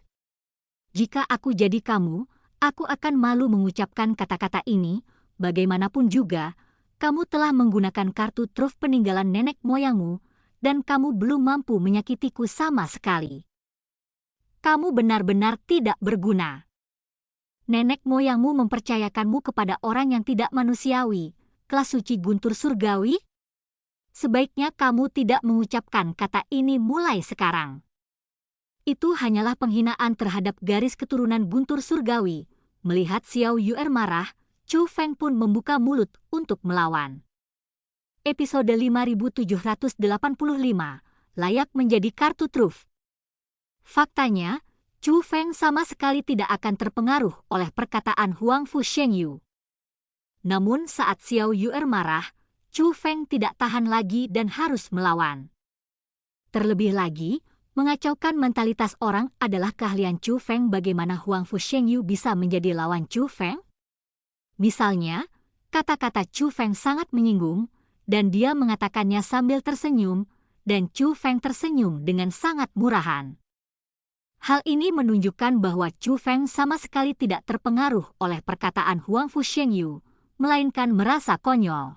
S1: Jika aku jadi kamu, aku akan malu mengucapkan kata-kata ini. Bagaimanapun juga, kamu telah menggunakan kartu truf peninggalan nenek moyangmu, dan kamu belum mampu menyakitiku sama sekali. Kamu benar-benar tidak berguna. Nenek moyangmu mempercayakanmu kepada orang yang tidak manusiawi, kelas suci guntur surgawi? Sebaiknya kamu tidak mengucapkan kata ini mulai sekarang. Itu hanyalah penghinaan terhadap garis keturunan guntur surgawi. Melihat Xiao Yu'er marah, Chu Feng pun membuka mulut untuk melawan. Episode 5785, layak menjadi kartu truf. Faktanya, Chu Feng sama sekali tidak akan terpengaruh oleh perkataan Huang Fu Shengyu. Namun saat Xiao Yu'er marah, Chu Feng tidak tahan lagi dan harus melawan. Terlebih lagi, mengacaukan mentalitas orang adalah keahlian Chu Feng. Bagaimana Huang Fu Shengyu bisa menjadi lawan Chu Feng? Misalnya, kata-kata Chu Feng sangat menyinggung, dan dia mengatakannya sambil tersenyum, dan Chu Feng tersenyum dengan sangat murahan. Hal ini menunjukkan bahwa Chu Feng sama sekali tidak terpengaruh oleh perkataan Huang Fu Shengyu, melainkan merasa konyol.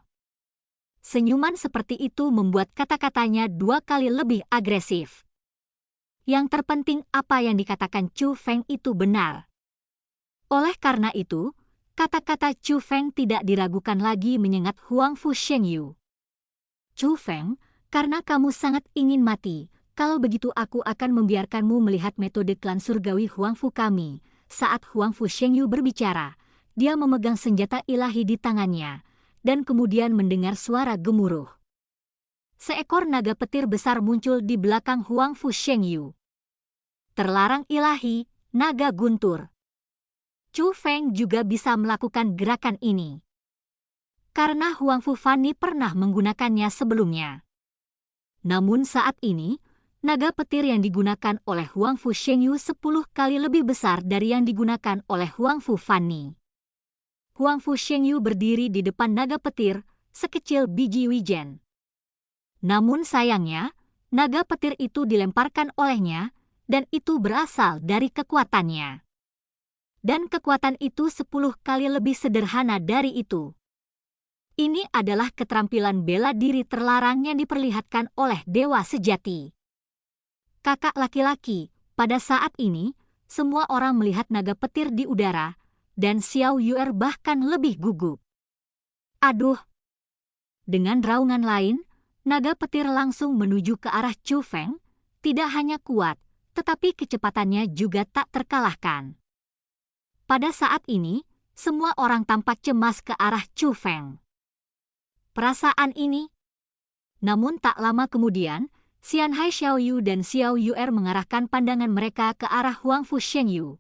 S1: Senyuman seperti itu membuat kata-katanya 2 kali lebih agresif. Yang terpenting apa yang dikatakan Chu Feng itu benar. Oleh karena itu, kata-kata Chu Feng tidak diragukan lagi menyengat Huang Fu Shengyu. Chu Feng, karena kamu sangat ingin mati, kalau begitu aku akan membiarkanmu melihat metode klan surgawi Huang Fu kami. Saat Huang Fu Shengyu berbicara, dia memegang senjata ilahi di tangannya, dan kemudian mendengar suara gemuruh. Seekor naga petir besar muncul di belakang Huang Fu Shengyu. Terlarang ilahi, naga guntur. Chu Feng juga bisa melakukan gerakan ini. Karena Huang Fu Fanny pernah menggunakannya sebelumnya. Namun saat ini, naga petir yang digunakan oleh Huang Fu Shengyu 10 kali lebih besar dari yang digunakan oleh Huang Fu Fanny. Huang Fu Shengyu berdiri di depan naga petir, sekecil biji wijen. Namun sayangnya, naga petir itu dilemparkan olehnya, dan itu berasal dari kekuatannya. Dan kekuatan itu 10 kali lebih sederhana dari itu. Ini adalah keterampilan bela diri terlarang yang diperlihatkan oleh dewa sejati. Kakak laki-laki, pada saat ini, semua orang melihat naga petir di udara, dan Xiao Yuer bahkan lebih gugup. Aduh! Dengan raungan lain, naga petir langsung menuju ke arah Chu Feng, tidak hanya kuat, tetapi kecepatannya juga tak terkalahkan. Pada saat ini, semua orang tampak cemas ke arah Chu Feng. Perasaan ini. Namun tak lama kemudian, Xian Hai Xiaoyu dan Xiao Yuer mengarahkan pandangan mereka ke arah Huang Fu Shengyu.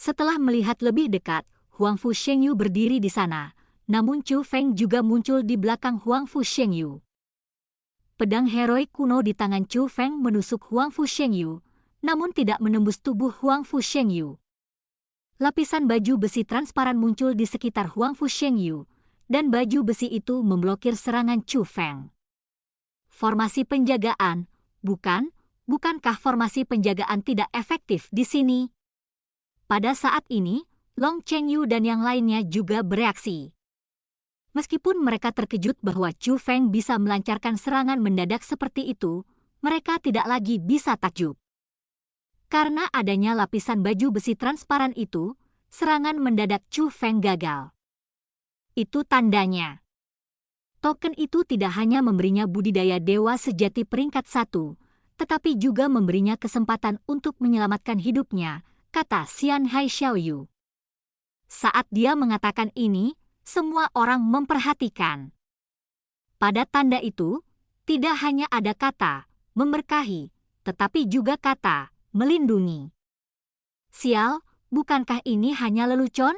S1: Setelah melihat lebih dekat, Huang Fu Shengyu berdiri di sana, namun Chu Feng juga muncul di belakang Huang Fu Shengyu. Pedang heroik kuno di tangan Chu Feng menusuk Huang Fu Shengyu, namun tidak menembus tubuh Huang Fu Shengyu. Lapisan baju besi transparan muncul di sekitar Huang Fu Shengyu, dan baju besi itu memblokir serangan Chu Feng. Formasi penjagaan, bukankah formasi penjagaan tidak efektif di sini? Pada saat ini, Long Chengyu dan yang lainnya juga bereaksi. Meskipun mereka terkejut bahwa Chu Feng bisa melancarkan serangan mendadak seperti itu, mereka tidak lagi bisa takjub. Karena adanya lapisan baju besi transparan itu, serangan mendadak Chu Feng gagal. Itu tandanya. Token itu tidak hanya memberinya budidaya dewa sejati peringkat 1, tetapi juga memberinya kesempatan untuk menyelamatkan hidupnya, kata Xian Hai Xiaoyu. Saat dia mengatakan ini, semua orang memperhatikan. Pada tanda itu, tidak hanya ada kata memberkahi, tetapi juga kata melindungi. Sial, bukankah ini hanya lelucon?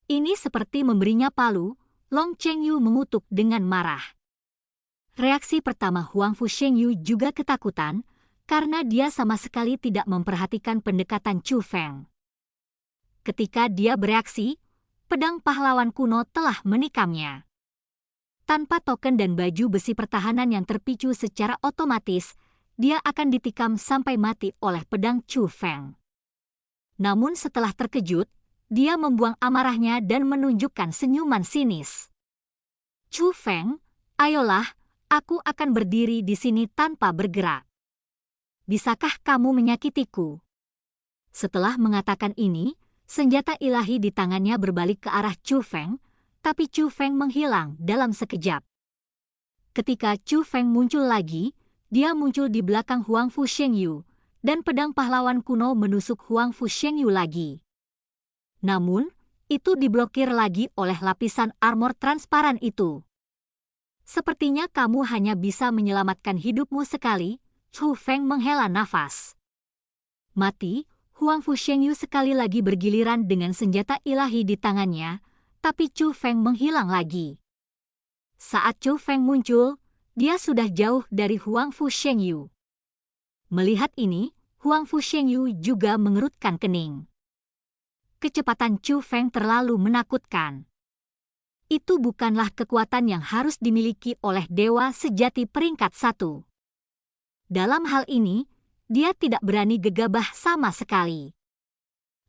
S1: Ini seperti memberinya palu, Long Chengyu mengutuk dengan marah. Reaksi pertama Huang Fu Shengyu juga ketakutan, karena dia sama sekali tidak memperhatikan pendekatan Chu Feng. Ketika dia bereaksi, pedang pahlawan kuno telah menikamnya. Tanpa token dan baju besi pertahanan yang terpicu secara otomatis, dia akan ditikam sampai mati oleh pedang Chu Feng. Namun setelah terkejut, dia membuang amarahnya dan menunjukkan senyuman sinis. Chu Feng, ayolah, aku akan berdiri di sini tanpa bergerak. Bisakah kamu menyakitiku? Setelah mengatakan ini, senjata ilahi di tangannya berbalik ke arah Chu Feng, tapi Chu Feng menghilang dalam sekejap. Ketika Chu Feng muncul lagi, dia muncul di belakang Huang Fu Shengyu, dan pedang pahlawan kuno menusuk Huang Fu Shengyu lagi. Namun, itu diblokir lagi oleh lapisan armor transparan itu. Sepertinya kamu hanya bisa menyelamatkan hidupmu sekali, Chu Feng menghela nafas. Mati, Huang Fu Shengyu sekali lagi bergiliran dengan senjata ilahi di tangannya, tapi Chu Feng menghilang lagi. Saat Chu Feng muncul, dia sudah jauh dari Huang Fu Shengyu. Melihat ini, Huang Fu Shengyu juga mengerutkan kening. Kecepatan Chu Feng terlalu menakutkan. itu bukanlah kekuatan yang harus dimiliki oleh dewa sejati peringkat 1. Dalam hal ini, dia tidak berani gegabah sama sekali.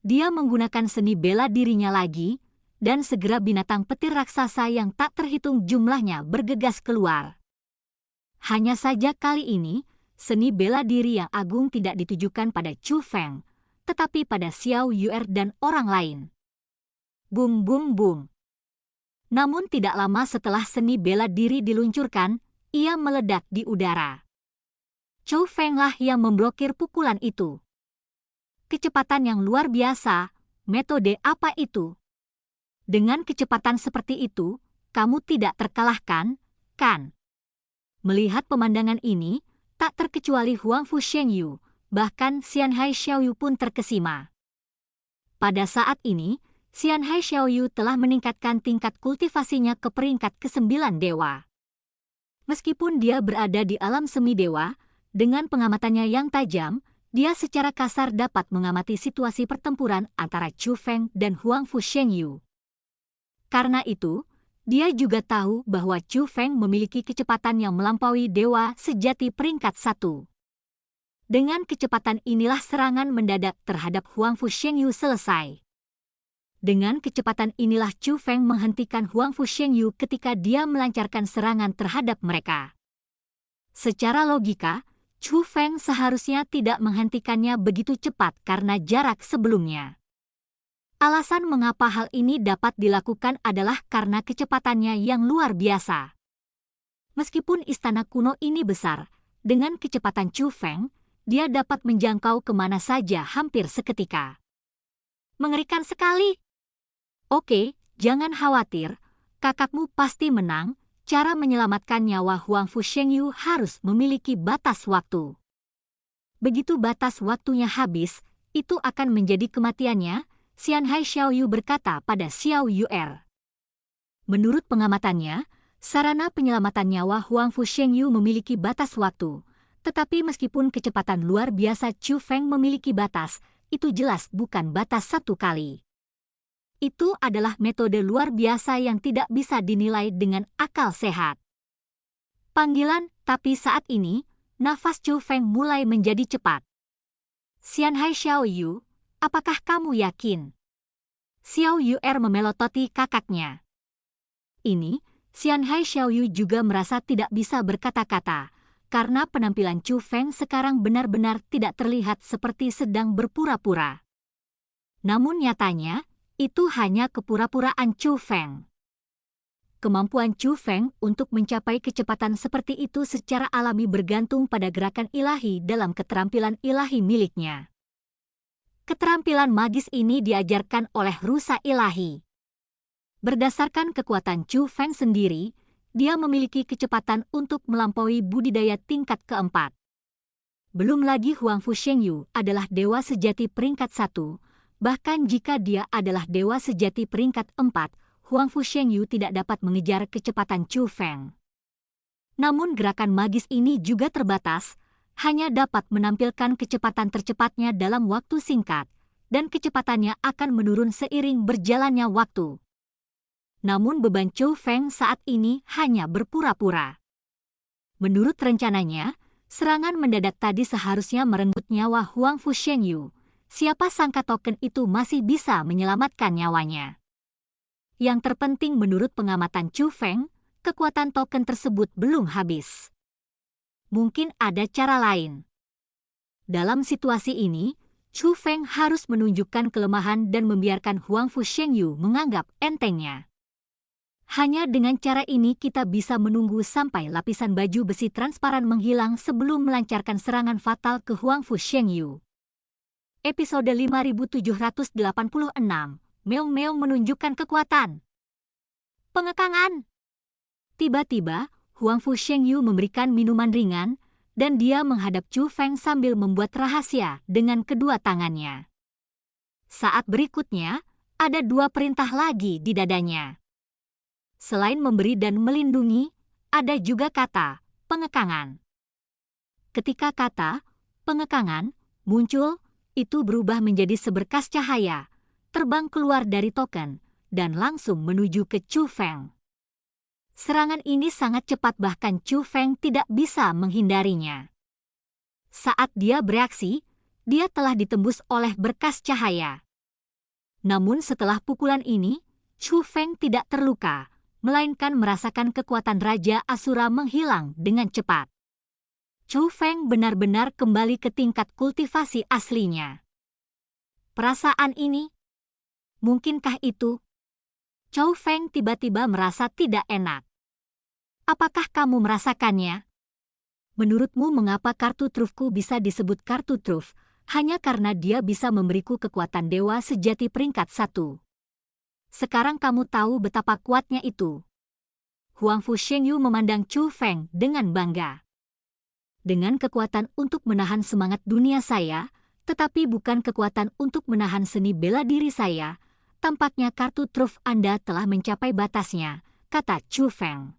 S1: Dia menggunakan seni bela dirinya lagi, dan segera binatang petir raksasa yang tak terhitung jumlahnya bergegas keluar. Hanya saja kali ini, seni bela diri yang agung tidak ditujukan pada Chu Feng, tetapi pada Xiao Yu'er dan orang lain. Bum bum bum. Namun tidak lama setelah seni bela diri diluncurkan, ia meledak di udara. Chu Feng lah yang memblokir pukulan itu. Kecepatan yang luar biasa, metode apa itu? Dengan kecepatan seperti itu, kamu tidak terkalahkan, kan? Melihat pemandangan ini, tak terkecuali Huang Fu Shengyu, bahkan Xian Hai Xiaoyu pun terkesima. Pada saat ini, Xian Hai Xiaoyu telah meningkatkan tingkat kultivasinya ke peringkat ke-9 dewa. Meskipun dia berada di alam semi dewa, dengan pengamatannya yang tajam, dia secara kasar dapat mengamati situasi pertempuran antara Chu Feng dan Huang Fu Shengyu. Karena itu, dia juga tahu bahwa Chu Feng memiliki kecepatan yang melampaui dewa sejati peringkat 1. Dengan kecepatan inilah serangan mendadak terhadap Huang Fu Shengyu selesai. Dengan kecepatan inilah Chu Feng menghentikan Huang Fu Shengyu ketika dia melancarkan serangan terhadap mereka. Secara logika, Chu Feng seharusnya tidak menghentikannya begitu cepat karena jarak sebelumnya. Alasan mengapa hal ini dapat dilakukan adalah karena kecepatannya yang luar biasa. Meskipun istana kuno ini besar, dengan kecepatan Chu Feng, dia dapat menjangkau kemana saja hampir seketika. Mengerikan sekali! Oke, jangan khawatir, kakakmu pasti menang. Cara menyelamatkan nyawa Huang Fu Shengyu harus memiliki batas waktu. Begitu batas waktunya habis, itu akan menjadi kematiannya, Xian Hai Xiaoyu berkata pada Xiao Yu'er. Menurut pengamatannya, sarana penyelamatan nyawa Huang Fu Shengyu memiliki batas waktu, tetapi meskipun kecepatan luar biasa Chu Feng memiliki batas, itu jelas bukan batas 1 kali. Itu adalah metode luar biasa yang tidak bisa dinilai dengan akal sehat. Panggilan, tapi saat ini, nafas Chu Feng mulai menjadi cepat. Xian Hai Xiaoyu, apakah kamu yakin? Xiao Yu'er memelototi kakaknya. Ini, Xian Hai Xiaoyu juga merasa tidak bisa berkata-kata, karena penampilan Chu Feng sekarang benar-benar tidak terlihat seperti sedang berpura-pura. Namun nyatanya, itu hanya kepura-puraan Chu Feng. Kemampuan Chu Feng untuk mencapai kecepatan seperti itu secara alami bergantung pada gerakan ilahi dalam keterampilan ilahi miliknya. Keterampilan magis ini diajarkan oleh rusa ilahi. Berdasarkan kekuatan Chu Feng sendiri, dia memiliki kecepatan untuk melampaui budidaya tingkat keempat. Belum lagi Huang Fu Shengyu adalah dewa sejati peringkat 1, bahkan jika dia adalah dewa sejati peringkat 4, Huang Fu Shengyu tidak dapat mengejar kecepatan Chu Feng. Namun gerakan magis ini juga terbatas, hanya dapat menampilkan kecepatan tercepatnya dalam waktu singkat, dan kecepatannya akan menurun seiring berjalannya waktu. Namun beban Chu Feng saat ini hanya berpura-pura. Menurut rencananya, serangan mendadak tadi seharusnya merenggut nyawa Huang Fu Shengyu. Siapa sangka token itu masih bisa menyelamatkan nyawanya. Yang terpenting menurut pengamatan Chu Feng, kekuatan token tersebut belum habis. Mungkin ada cara lain. Dalam situasi ini, Chu Feng harus menunjukkan kelemahan dan membiarkan Huang Fu Shengyu menganggap entengnya. Hanya dengan cara ini kita bisa menunggu sampai lapisan baju besi transparan menghilang sebelum melancarkan serangan fatal ke Huang Fu Shengyu. Episode 5786, Meong-meong menunjukkan kekuatan. Pengekangan. Tiba-tiba, Huang Fu Shengyu memberikan minuman ringan, dan dia menghadap Chu Feng sambil membuat rahasia dengan kedua tangannya. Saat berikutnya, ada 2 perintah lagi di dadanya. Selain memberi dan melindungi, ada juga kata pengekangan. Ketika kata pengekangan muncul, itu berubah menjadi seberkas cahaya, terbang keluar dari token, dan langsung menuju ke Chu Feng. Serangan ini sangat cepat bahkan Chu Feng tidak bisa menghindarinya. Saat dia bereaksi, dia telah ditembus oleh berkas cahaya. Namun setelah pukulan ini, Chu Feng tidak terluka, melainkan merasakan kekuatan Raja Asura menghilang dengan cepat. Chu Feng benar-benar kembali ke tingkat kultivasi aslinya. Perasaan ini? Mungkinkah itu? Chu Feng tiba-tiba merasa tidak enak. Apakah kamu merasakannya? Menurutmu mengapa kartu trufku bisa disebut kartu truf? Hanya karena dia bisa memberiku kekuatan dewa sejati peringkat 1. Sekarang kamu tahu betapa kuatnya itu. Huangfu Shengyu memandang Chu Feng dengan bangga. Dengan kekuatan untuk menahan semangat dunia saya, tetapi bukan kekuatan untuk menahan seni bela diri saya, tampaknya kartu truf Anda telah mencapai batasnya, kata Chu Feng.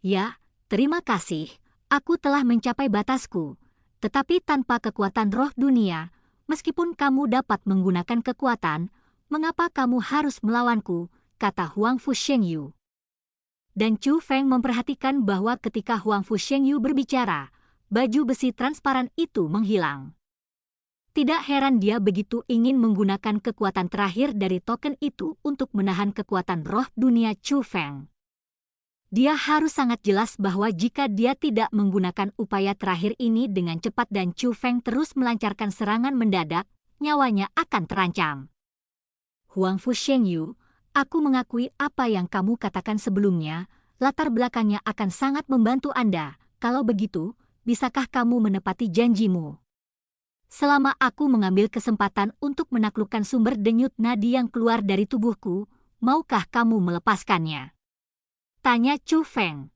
S1: Ya, terima kasih, aku telah mencapai batasku, tetapi tanpa kekuatan roh dunia, meskipun kamu dapat menggunakan kekuatan, mengapa kamu harus melawanku, kata Huangfu Shengyu. Dan Chu Feng memperhatikan bahwa ketika Huangfu Shengyu berbicara, baju besi transparan itu menghilang. Tidak heran dia begitu ingin menggunakan kekuatan terakhir dari token itu untuk menahan kekuatan roh dunia Chu Feng. Dia harus sangat jelas bahwa jika dia tidak menggunakan upaya terakhir ini dengan cepat dan Chu Feng terus melancarkan serangan mendadak, nyawanya akan terancam. Huangfu Shengyu, aku mengakui apa yang kamu katakan sebelumnya, latar belakangnya akan sangat membantu Anda. Kalau begitu, bisakah kamu menepati janjimu? Selama aku mengambil kesempatan untuk menaklukkan sumber denyut nadi yang keluar dari tubuhku, maukah kamu melepaskannya? Tanya Chu Feng.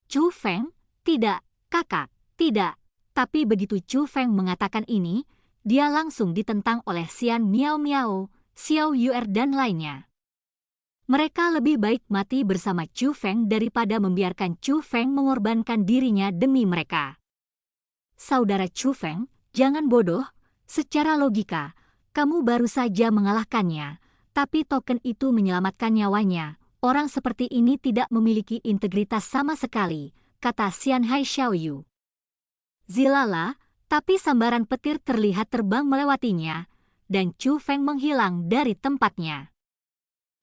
S1: Chu Feng, tidak, kakak, tidak. Tapi begitu Chu Feng mengatakan ini, dia langsung ditentang oleh Xian Miao Miao, Xiao Yuer dan lainnya. Mereka lebih baik mati bersama Chu Feng daripada membiarkan Chu Feng mengorbankan dirinya demi mereka. Saudara Chu Feng, jangan bodoh, secara logika, kamu baru saja mengalahkannya, tapi token itu menyelamatkan nyawanya. Orang seperti ini tidak memiliki integritas sama sekali, kata Xian Hai Xiaoyu. Zilala, tapi sambaran petir terlihat terbang melewatinya, dan Chu Feng menghilang dari tempatnya.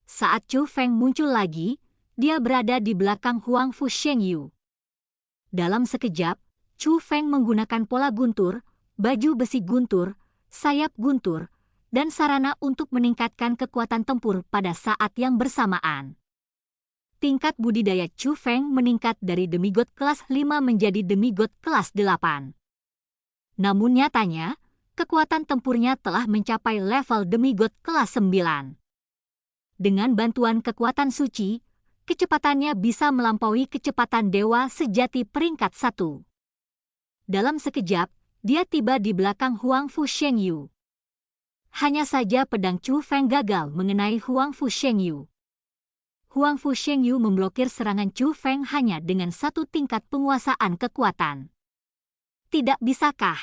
S1: Saat Chu Feng muncul lagi, dia berada di belakang Huangfu Shengyu. Dalam sekejap, Chu Feng menggunakan pola guntur, baju besi guntur, sayap guntur, dan sarana untuk meningkatkan kekuatan tempur pada saat yang bersamaan. Tingkat budidaya Chu Feng meningkat dari demigod kelas 5 menjadi demigod kelas 8. Namun nyatanya, kekuatan tempurnya telah mencapai level demigod kelas 9. Dengan bantuan kekuatan suci, kecepatannya bisa melampaui kecepatan dewa sejati peringkat 1. Dalam sekejap, dia tiba di belakang Huangfu Shengyu. Hanya saja pedang Chu Feng gagal mengenai Huangfu Shengyu. Huangfu Shengyu memblokir serangan Chu Feng hanya dengan satu tingkat penguasaan kekuatan. Tidak bisakah?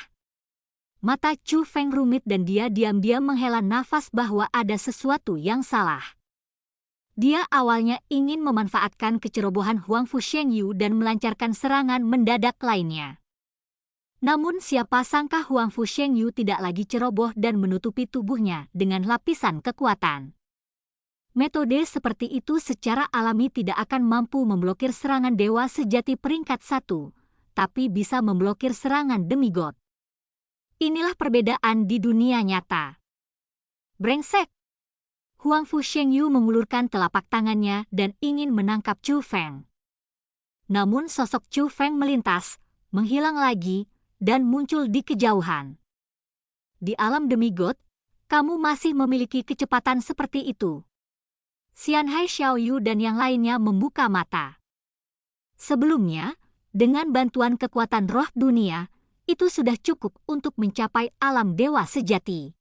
S1: Mata Chu Feng rumit dan dia diam-diam menghela nafas bahwa ada sesuatu yang salah. Dia awalnya ingin memanfaatkan kecerobohan Huangfu Shengyu dan melancarkan serangan mendadak lainnya. Namun siapa sangka Huangfu Shengyu tidak lagi ceroboh dan menutupi tubuhnya dengan lapisan kekuatan. Metode seperti itu secara alami tidak akan mampu memblokir serangan dewa sejati peringkat 1, tapi bisa memblokir serangan demigod. Inilah perbedaan di dunia nyata. Brengsek! Huangfu Shengyu mengulurkan telapak tangannya dan ingin menangkap Chu Feng. Namun sosok Chu Feng melintas, menghilang lagi, dan muncul di kejauhan. Di alam demigod, kamu masih memiliki kecepatan seperti itu. Xian Hai Xiaoyu dan yang lainnya membuka mata. Sebelumnya, dengan bantuan kekuatan roh dunia, itu sudah cukup untuk mencapai alam dewa sejati.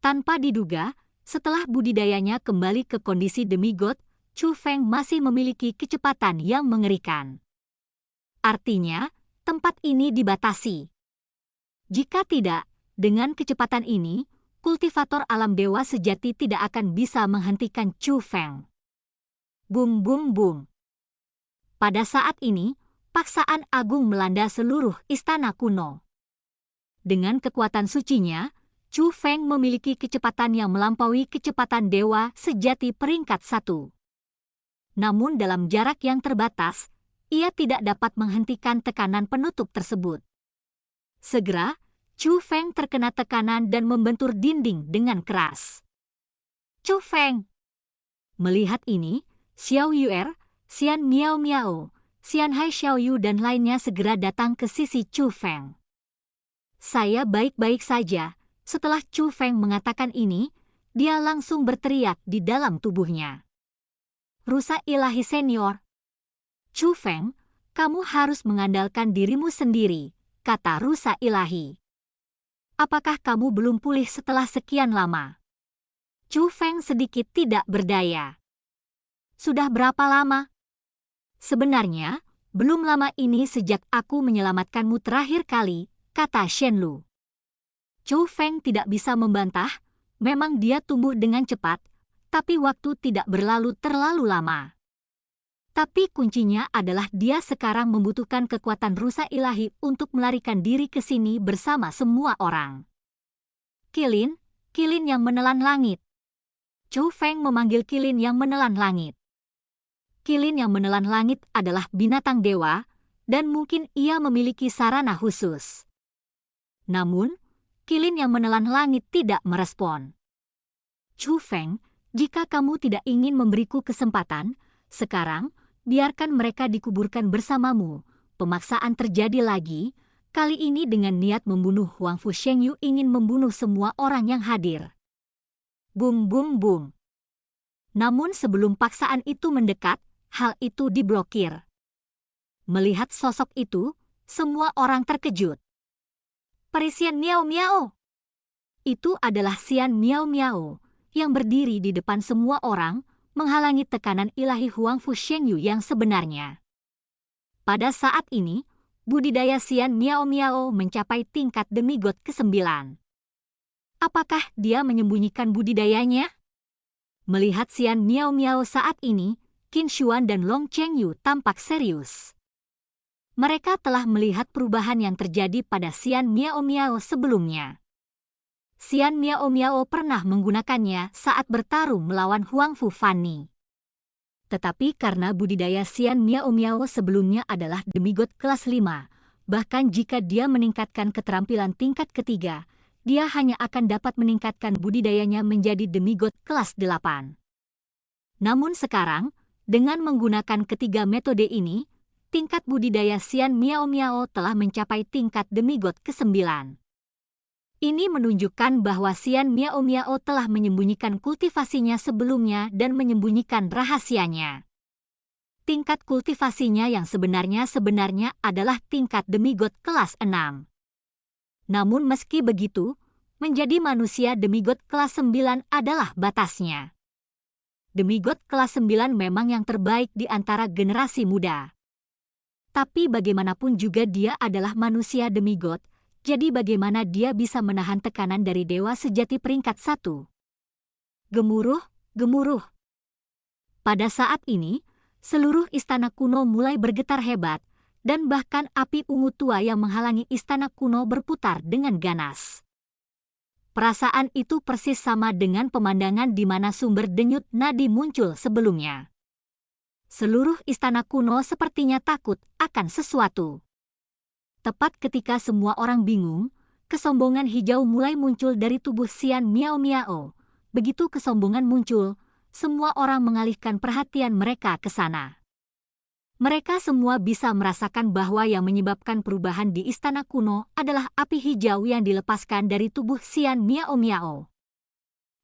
S1: Tanpa diduga, setelah budidayanya kembali ke kondisi demigod, Chu Feng masih memiliki kecepatan yang mengerikan. Artinya, tempat ini dibatasi. Jika tidak, dengan kecepatan ini, kultivator alam dewa sejati tidak akan bisa menghentikan Chu Feng. Bum bum bum. Pada saat ini, paksaan agung melanda seluruh istana kuno. Dengan kekuatan sucinya, Chu Feng memiliki kecepatan yang melampaui kecepatan dewa sejati peringkat 1. Namun dalam jarak yang terbatas, ia tidak dapat menghentikan tekanan penutup tersebut. Segera, Chu Feng terkena tekanan dan membentur dinding dengan keras. Chu Feng! Melihat ini, Xiao Yuer, Xian Miao Miao, Xian Hai Xiaoyu dan lainnya segera datang ke sisi Chu Feng. Saya baik-baik saja. Setelah Chu Feng mengatakan ini, dia langsung berteriak di dalam tubuhnya. Rusa ilahi senior. Chu Feng, kamu harus mengandalkan dirimu sendiri, kata rusa ilahi. Apakah kamu belum pulih setelah sekian lama? Chu Feng sedikit tidak berdaya. Sudah berapa lama? Sebenarnya, belum lama ini sejak aku menyelamatkanmu terakhir kali, kata Shen Lu. Chu Feng tidak bisa membantah, memang dia tumbuh dengan cepat, tapi waktu tidak berlalu terlalu lama. Tapi kuncinya adalah dia sekarang membutuhkan kekuatan rusa ilahi untuk melarikan diri ke sini bersama semua orang. Kilin, kilin yang menelan langit. Chu Feng memanggil kilin yang menelan langit. Kilin yang menelan langit adalah binatang dewa, dan mungkin ia memiliki sarana khusus. Namun, kilin yang menelan langit tidak merespon. Chu Feng, jika kamu tidak ingin memberiku kesempatan, sekarang biarkan mereka dikuburkan bersamamu. Pemaksaan terjadi lagi, kali ini dengan niat membunuh Huang Fu Shengyu ingin membunuh semua orang yang hadir. Bum bum bum. Namun sebelum paksaan itu mendekat, hal itu diblokir. Melihat sosok itu, semua orang terkejut. Perisian Miao Miao. Itu adalah Xian Miao Miao yang berdiri di depan semua orang, menghalangi tekanan ilahi Huang Fu Shengyu yang sebenarnya. Pada saat ini, budidaya Xian Miao Miao mencapai tingkat demigod ke-9. Apakah dia menyembunyikan budidayanya? Melihat Xian Miao Miao saat ini, Qin Xuan dan Long Chengyu tampak serius. Mereka telah melihat perubahan yang terjadi pada Xian Miao Miao sebelumnya. Xian Miao Miao pernah menggunakannya saat bertarung melawan Huang Fu Fanny. Tetapi karena budidaya Xian Miao Miao sebelumnya adalah demigod kelas 5, bahkan jika dia meningkatkan keterampilan tingkat ketiga, dia hanya akan dapat meningkatkan budidayanya menjadi demigod kelas 8. Namun sekarang, dengan menggunakan ketiga metode ini, tingkat budidaya Xian Miao Miao telah mencapai tingkat demigod ke-9. Ini menunjukkan bahwa Xian Miao Miao telah menyembunyikan kultivasinya sebelumnya dan menyembunyikan rahasianya. Tingkat kultivasinya yang sebenarnya adalah tingkat demigod kelas 6. Namun meski begitu, menjadi manusia demigod kelas 9 adalah batasnya. Demigod kelas 9 memang yang terbaik di antara generasi muda. Tapi bagaimanapun juga dia adalah manusia demigod, jadi bagaimana dia bisa menahan tekanan dari dewa sejati peringkat 1? Gemuruh, gemuruh. Pada saat ini, seluruh istana kuno mulai bergetar hebat, dan bahkan api ungu tua yang menghalangi istana kuno berputar dengan ganas. Perasaan itu persis sama dengan pemandangan di mana sumber denyut nadi muncul sebelumnya. Seluruh istana kuno sepertinya takut akan sesuatu. Tepat ketika semua orang bingung, kesombongan hijau mulai muncul dari tubuh Xian Miao Miao. Begitu kesombongan muncul, semua orang mengalihkan perhatian mereka ke sana. Mereka semua bisa merasakan bahwa yang menyebabkan perubahan di istana kuno adalah api hijau yang dilepaskan dari tubuh Xian Miao Miao.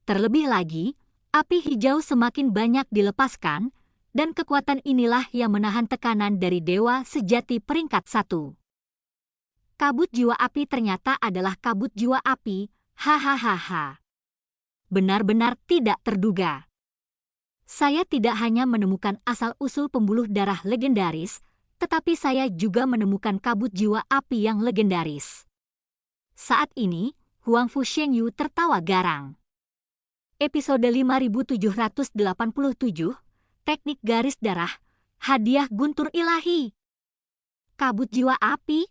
S1: Terlebih lagi, api hijau semakin banyak dilepaskan, dan kekuatan inilah yang menahan tekanan dari dewa sejati peringkat 1. Kabut jiwa api ternyata adalah kabut jiwa api, hahaha. Benar-benar tidak terduga. Saya tidak hanya menemukan asal-usul pembuluh darah legendaris, tetapi saya juga menemukan kabut jiwa api yang legendaris. Saat ini, Huang Fu Shengyu tertawa garang. Episode 5787, Teknik Garis Darah. Hadiah guntur ilahi. Kabut jiwa api?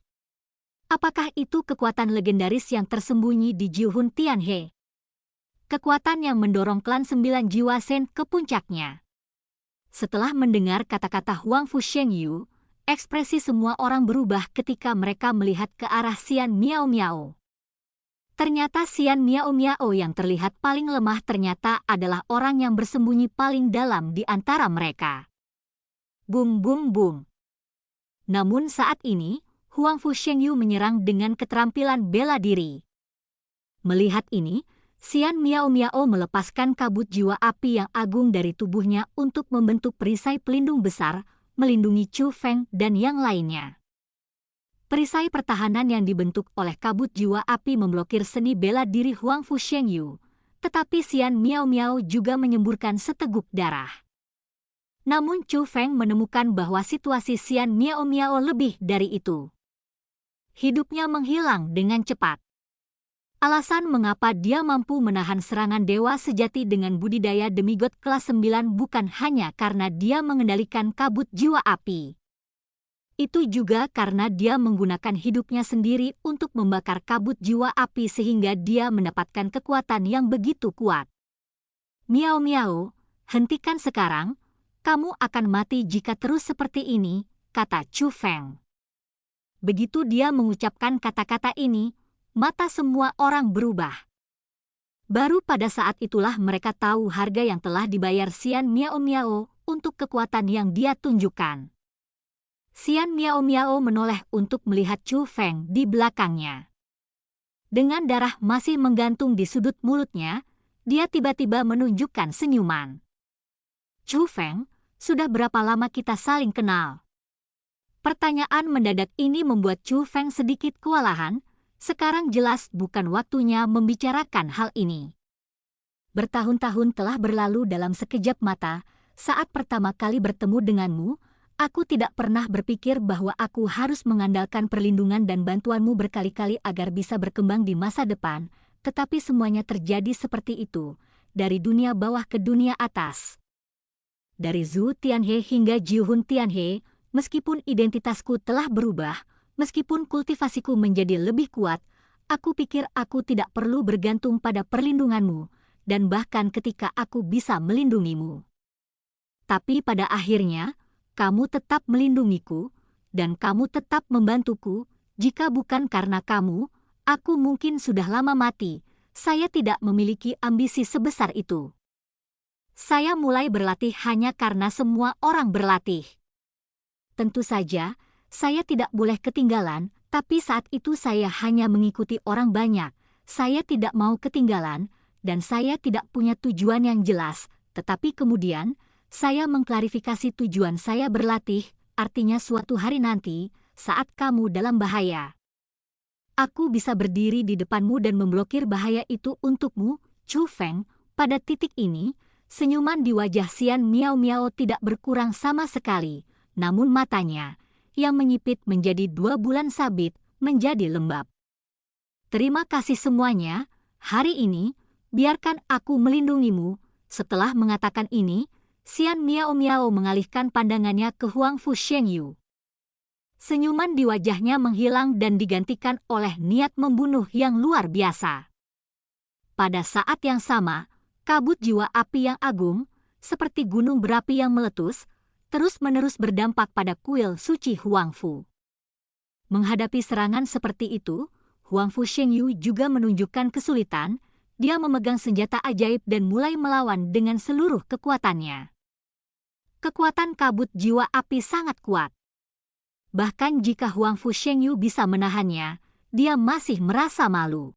S1: Apakah itu kekuatan legendaris yang tersembunyi di Jiuhun Tianhe? Kekuatan yang mendorong klan 9 jiwa Shen ke puncaknya. Setelah mendengar kata-kata Huang Fu Shengyu, ekspresi semua orang berubah ketika mereka melihat ke arah Xian Miao Miao. Ternyata Xian Miao Miao yang terlihat paling lemah ternyata adalah orang yang bersembunyi paling dalam di antara mereka. Bum bum bum. Namun saat ini, Huang Fu Shengyu menyerang dengan keterampilan bela diri. Melihat ini, Xian Miao Miao melepaskan kabut jiwa api yang agung dari tubuhnya untuk membentuk perisai pelindung besar, melindungi Chu Feng dan yang lainnya. Perisai pertahanan yang dibentuk oleh kabut jiwa api memblokir seni bela diri Huang Fu Shengyu, tetapi Xian Miao Miao juga menyemburkan seteguk darah. Namun Chu Feng menemukan bahwa situasi Xian Miao Miao lebih dari itu. Hidupnya menghilang dengan cepat. Alasan mengapa dia mampu menahan serangan dewa sejati dengan budidaya demigod kelas 9 bukan hanya karena dia mengendalikan kabut jiwa api. Itu juga karena dia menggunakan hidupnya sendiri untuk membakar kabut jiwa api sehingga dia mendapatkan kekuatan yang begitu kuat. Miao Miao, hentikan sekarang, kamu akan mati jika terus seperti ini, kata Chu Feng. Begitu dia mengucapkan kata-kata ini, mata semua orang berubah. Baru pada saat itulah mereka tahu harga yang telah dibayar Xian Miao Miao untuk kekuatan yang dia tunjukkan. Xian Miao Miao menoleh untuk melihat Chu Feng di belakangnya. Dengan darah masih menggantung di sudut mulutnya, dia tiba-tiba menunjukkan senyuman. Chu Feng, sudah berapa lama kita saling kenal? Pertanyaan mendadak ini membuat Chu Feng sedikit kewalahan. Sekarang jelas bukan waktunya membicarakan hal ini. Bertahun-tahun telah berlalu dalam sekejap mata. Saat pertama kali bertemu denganmu, aku tidak pernah berpikir bahwa aku harus mengandalkan perlindungan dan bantuanmu berkali-kali agar bisa berkembang di masa depan, tetapi semuanya terjadi seperti itu, dari dunia bawah ke dunia atas. Dari Zhu Tianhe hingga Jiuhun Tianhe, meskipun identitasku telah berubah, meskipun kultivasiku menjadi lebih kuat, aku pikir aku tidak perlu bergantung pada perlindunganmu, dan bahkan ketika aku bisa melindungimu. Tapi pada akhirnya, kamu tetap melindungiku, dan kamu tetap membantuku. Jika bukan karena kamu, aku mungkin sudah lama mati. Saya tidak memiliki ambisi sebesar itu. Saya mulai berlatih hanya karena semua orang berlatih. Tentu saja, saya tidak boleh ketinggalan, tapi saat itu saya hanya mengikuti orang banyak. Saya tidak mau ketinggalan, dan saya tidak punya tujuan yang jelas. Tetapi kemudian, saya mengklarifikasi tujuan saya berlatih, artinya suatu hari nanti, saat kamu dalam bahaya. Aku bisa berdiri di depanmu dan memblokir bahaya itu untukmu, Chu Feng. Pada titik ini, senyuman di wajah Xian Miao Miao tidak berkurang sama sekali, namun matanya, yang menyipit menjadi 2 bulan sabit, menjadi lembab. Terima kasih semuanya, hari ini, biarkan aku melindungimu. Setelah mengatakan ini, Xian Miao Miao mengalihkan pandangannya ke Huang Fu Shengyu. Senyuman di wajahnya menghilang dan digantikan oleh niat membunuh yang luar biasa. Pada saat yang sama, kabut jiwa api yang agung, seperti gunung berapi yang meletus, terus-menerus berdampak pada kuil suci Huang Fu. Menghadapi serangan seperti itu, Huang Fu Shengyu juga menunjukkan kesulitan. Dia memegang senjata ajaib dan mulai melawan dengan seluruh kekuatannya. Kekuatan kabut jiwa api sangat kuat. Bahkan jika Huang Fu Shengyu bisa menahannya, dia masih merasa malu.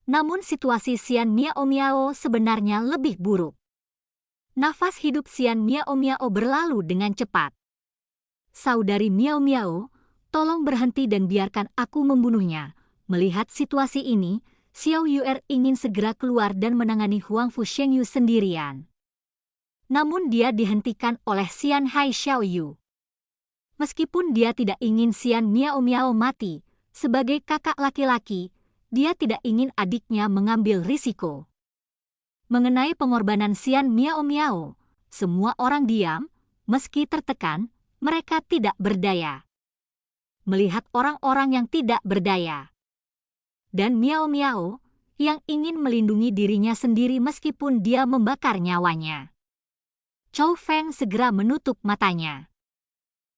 S1: Namun situasi Xian Miao Miao sebenarnya lebih buruk. Nafas hidup Xian Miao Miao berlalu dengan cepat. Saudari Miao Miao, tolong berhenti dan biarkan aku membunuhnya. Melihat situasi ini, Xiao Yuer ingin segera keluar dan menangani Huang Fu Shengyu sendirian. Namun dia dihentikan oleh Xian Hai Xiaoyu. Meskipun dia tidak ingin Xian Miao Miao mati, sebagai kakak laki-laki, dia tidak ingin adiknya mengambil risiko. Mengenai pengorbanan Xian Miao Miao, semua orang diam. meski tertekan, mereka tidak berdaya. Melihat orang-orang yang tidak berdaya. Dan Miao Miao, yang ingin melindungi dirinya sendiri meskipun dia membakar nyawanya. Chou Feng segera menutup matanya.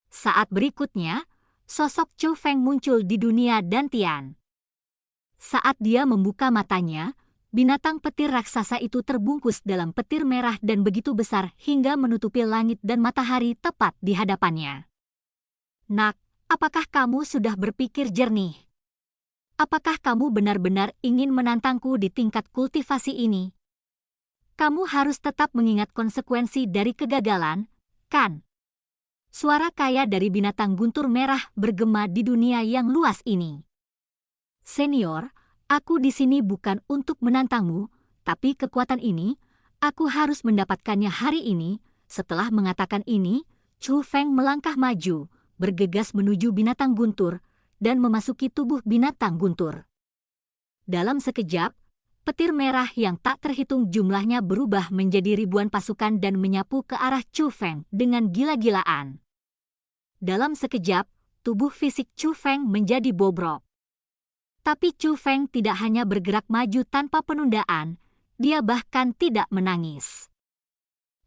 S1: Saat berikutnya, sosok Chou Feng muncul di dunia dantian. Saat dia membuka matanya, binatang petir raksasa itu terbungkus dalam petir merah dan begitu besar hingga menutupi langit dan matahari tepat di hadapannya. Nak, apakah kamu sudah berpikir jernih? Apakah kamu benar-benar ingin menantangku di tingkat kultivasi ini? Kamu harus tetap mengingat konsekuensi dari kegagalan, kan? Suara kaya dari binatang guntur merah bergema di dunia yang luas ini. Senior, aku di sini bukan untuk menantangmu, tapi kekuatan ini, aku harus mendapatkannya hari ini. Setelah mengatakan ini, Chou Feng melangkah maju, bergegas menuju binatang guntur, dan memasuki tubuh binatang guntur. Dalam sekejap, petir merah yang tak terhitung jumlahnya berubah menjadi ribuan pasukan dan menyapu ke arah Chou Feng dengan gila-gilaan. Dalam sekejap, tubuh fisik Chou Feng menjadi bobrok. Tapi Chou Feng tidak hanya bergerak maju tanpa penundaan, dia bahkan tidak menangis.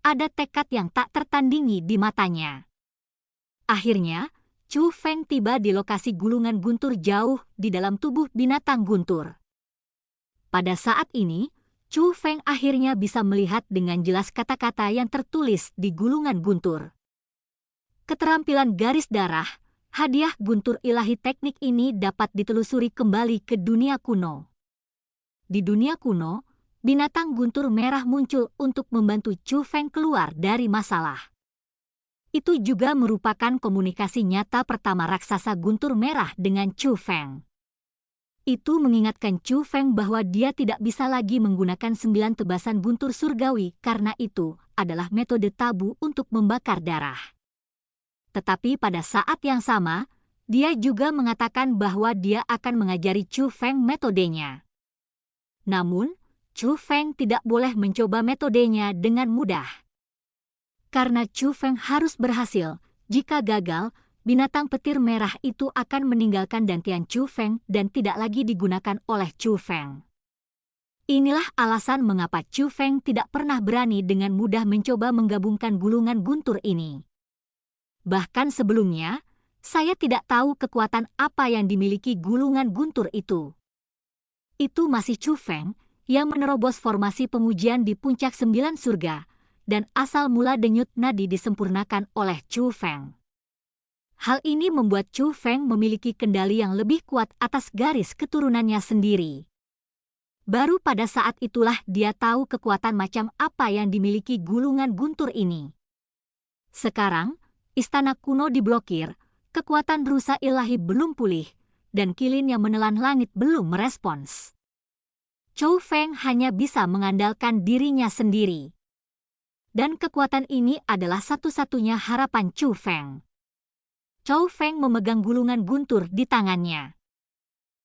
S1: Ada tekad yang tak tertandingi di matanya. Akhirnya, Chou Feng tiba di lokasi gulungan guntur jauh di dalam tubuh binatang guntur. Pada saat ini, Chou Feng akhirnya bisa melihat dengan jelas kata-kata yang tertulis di gulungan guntur. Keterampilan garis darah, hadiah guntur ilahi teknik ini dapat ditelusuri kembali ke dunia kuno. Di dunia kuno, binatang guntur merah muncul untuk membantu Chou Feng keluar dari masalah. Itu juga merupakan komunikasi nyata pertama raksasa guntur merah dengan Chou Feng. Itu mengingatkan Chou Feng bahwa dia tidak bisa lagi menggunakan 9 tebasan guntur surgawi karena itu adalah metode tabu untuk membakar darah. Tetapi pada saat yang sama, dia juga mengatakan bahwa dia akan mengajari Chou Feng metodenya. Namun, Chou Feng tidak boleh mencoba metodenya dengan mudah. Karena Chou Feng harus berhasil, jika gagal, binatang petir merah itu akan meninggalkan dantian Chou Feng dan tidak lagi digunakan oleh Chou Feng. Inilah alasan mengapa Chou Feng tidak pernah berani dengan mudah mencoba menggabungkan gulungan guntur ini. Bahkan sebelumnya, saya tidak tahu kekuatan apa yang dimiliki gulungan guntur itu. Itu masih Chou Feng yang menerobos formasi pengujian di puncak 9 surga, dan asal mula denyut nadi disempurnakan oleh Chou Feng. Hal ini membuat Chou Feng memiliki kendali yang lebih kuat atas garis keturunannya sendiri. Baru pada saat itulah dia tahu kekuatan macam apa yang dimiliki gulungan guntur ini. Sekarang, istana kuno diblokir, kekuatan rusa ilahi belum pulih, dan kilin yang menelan langit belum merespons. Chou Feng hanya bisa mengandalkan dirinya sendiri. Dan kekuatan ini adalah satu-satunya harapan Chou Feng. Chou Feng memegang gulungan guntur di tangannya.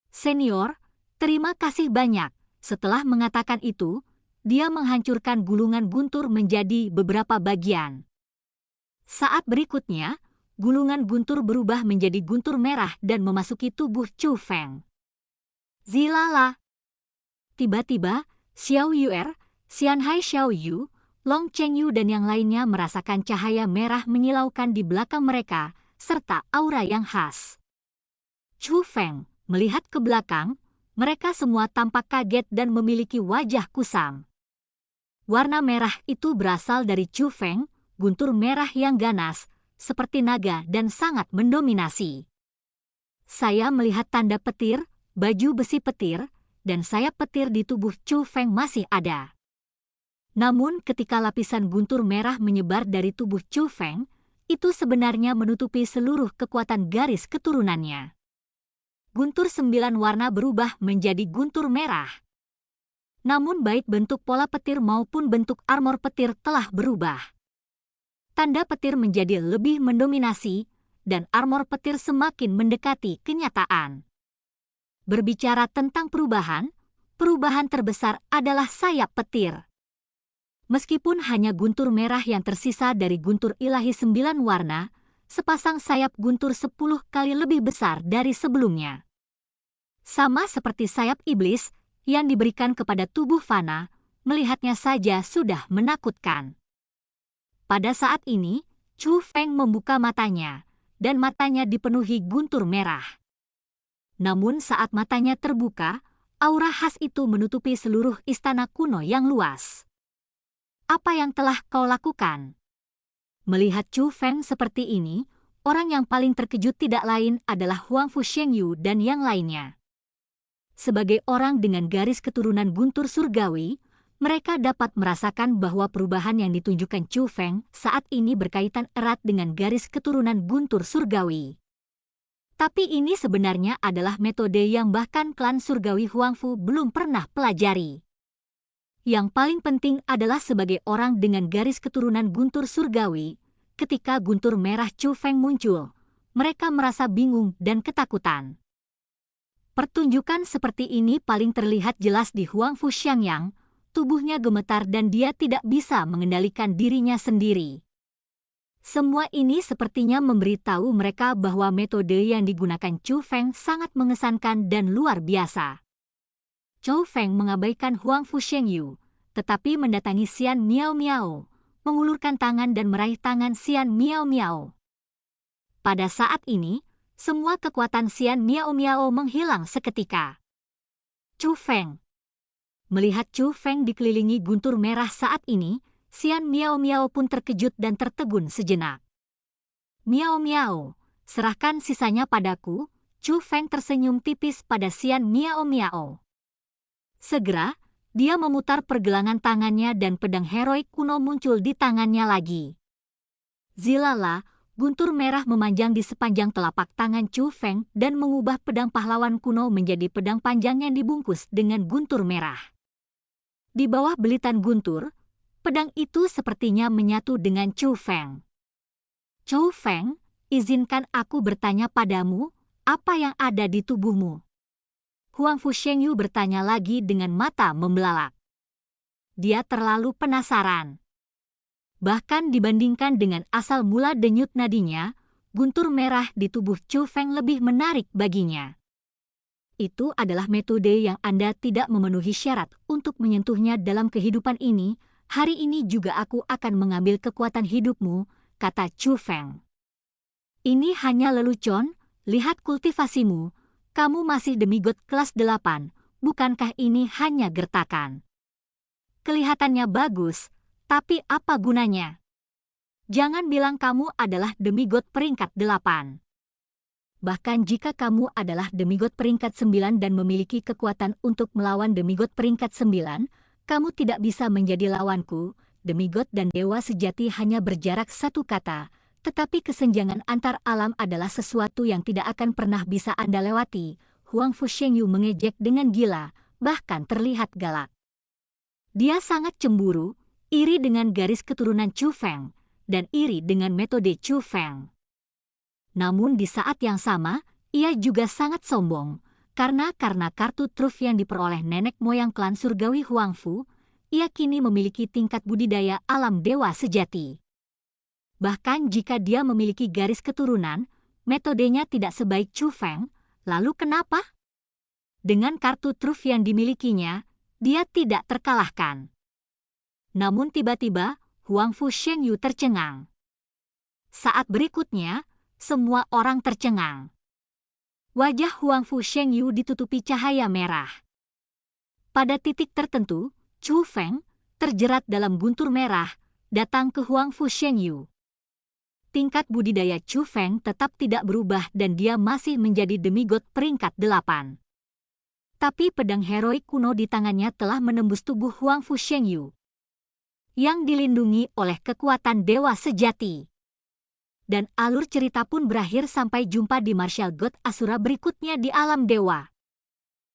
S1: Senior, terima kasih banyak. Setelah mengatakan itu, dia menghancurkan gulungan guntur menjadi beberapa bagian. Saat berikutnya, gulungan guntur berubah menjadi guntur merah dan memasuki tubuh Chou Feng. Zilala! Tiba-tiba, Xiao Yuer, Xianhai Xiao Yu, Long Chengyu dan yang lainnya merasakan cahaya merah menyilaukan di belakang mereka, serta aura yang khas. Chou Feng melihat ke belakang, mereka semua tampak kaget dan memiliki wajah kusam. Warna merah itu berasal dari Chou Feng, guntur merah yang ganas, seperti naga dan sangat mendominasi. Saya melihat tanda petir, baju besi petir, dan sayap petir di tubuh Chou Feng masih ada. Namun ketika lapisan guntur merah menyebar dari tubuh Chou Feng, itu sebenarnya menutupi seluruh kekuatan garis keturunannya. Guntur 9 warna berubah menjadi guntur merah. Namun baik bentuk pola petir maupun bentuk armor petir telah berubah. Tanda petir menjadi lebih mendominasi, dan armor petir semakin mendekati kenyataan. Berbicara tentang perubahan, perubahan terbesar adalah sayap petir. Meskipun hanya guntur merah yang tersisa dari guntur ilahi 9 warna, sepasang sayap guntur 10 kali lebih besar dari sebelumnya. Sama seperti sayap iblis yang diberikan kepada tubuh fana, melihatnya saja sudah menakutkan. Pada saat ini, Chu Feng membuka matanya, dan matanya dipenuhi guntur merah. Namun saat matanya terbuka, aura khas itu menutupi seluruh istana kuno yang luas. Apa yang telah kau lakukan? Melihat Chu Feng seperti ini, orang yang paling terkejut tidak lain adalah Huangfu Shengyu dan yang lainnya. Sebagai orang dengan garis keturunan guntur surgawi, mereka dapat merasakan bahwa perubahan yang ditunjukkan Chu Feng saat ini berkaitan erat dengan garis keturunan guntur surgawi. Tapi ini sebenarnya adalah metode yang bahkan klan surgawi Huangfu belum pernah pelajari. Yang paling penting adalah sebagai orang dengan garis keturunan guntur surgawi, ketika guntur merah Chu Feng muncul, mereka merasa bingung dan ketakutan. Pertunjukan seperti ini paling terlihat jelas di Huangfu Xiangyang, tubuhnya gemetar dan dia tidak bisa mengendalikan dirinya sendiri. Semua ini sepertinya memberitahu mereka bahwa metode yang digunakan Chu Feng sangat mengesankan dan luar biasa. Chu Feng mengabaikan Huangfu Shengyu, tetapi mendatangi Xian Miao Miao, mengulurkan tangan dan meraih tangan Xian Miao Miao. Pada saat ini, semua kekuatan Xian Miao Miao menghilang seketika. Chu Feng. Melihat Chu Feng dikelilingi guntur merah saat ini, Xian Miao Miao pun terkejut dan tertegun sejenak. Miao Miao, serahkan sisanya padaku. Chu Feng tersenyum tipis pada Xian Miao Miao. Segera, dia memutar pergelangan tangannya dan pedang heroik kuno muncul di tangannya lagi. Zilala, guntur merah memanjang di sepanjang telapak tangan Chu Feng dan mengubah pedang pahlawan kuno menjadi pedang panjang yang dibungkus dengan guntur merah. Di bawah belitan guntur, pedang itu sepertinya menyatu dengan Chu Feng. Chu Feng, izinkan aku bertanya padamu, apa yang ada di tubuhmu? Huangfu Shengyu bertanya lagi dengan mata membelalak. Dia terlalu penasaran. Bahkan dibandingkan dengan asal mula denyut nadinya, guntur merah di tubuh Chu Feng lebih menarik baginya. Itu adalah metode yang Anda tidak memenuhi syarat untuk menyentuhnya dalam kehidupan ini. Hari ini juga aku akan mengambil kekuatan hidupmu, kata Chu Feng. Ini hanya lelucon, lihat kultivasimu. Kamu masih demigod kelas 8, bukankah ini hanya gertakan? Kelihatannya bagus, tapi apa gunanya? Jangan bilang kamu adalah demigod peringkat 8. Bahkan jika kamu adalah demigod peringkat 9 dan memiliki kekuatan untuk melawan demigod peringkat 9, kamu tidak bisa menjadi lawanku. Demigod dan dewa sejati hanya berjarak satu kata. Tetapi kesenjangan antar alam adalah sesuatu yang tidak akan pernah bisa Anda lewati. Huangfu Shengyu mengejek dengan gila, bahkan terlihat galak. Dia sangat cemburu, iri dengan garis keturunan Chu Feng, dan iri dengan metode Chu Feng. Namun di saat yang sama, ia juga sangat sombong, karena kartu truf yang diperoleh nenek moyang klan surgawi Huangfu, ia kini memiliki tingkat budidaya alam dewa sejati. Bahkan jika dia memiliki garis keturunan, metodenya tidak sebaik Chu Feng, lalu kenapa? Dengan kartu truf yang dimilikinya, dia tidak terkalahkan. Namun tiba-tiba, Huangfu Shengyu tercengang. Saat berikutnya, semua orang tercengang. Wajah Huangfu Shengyu ditutupi cahaya merah. Pada titik tertentu, Chu Feng, terjerat dalam guntur merah, datang ke Huangfu Shengyu. Tingkat budidaya Chu Feng tetap tidak berubah dan dia masih menjadi demigod peringkat 8. Tapi pedang heroik kuno di tangannya telah menembus tubuh Huangfu Shengyu, yang dilindungi oleh kekuatan dewa sejati. Dan alur cerita pun berakhir sampai jumpa di Martial God Asura berikutnya di alam dewa.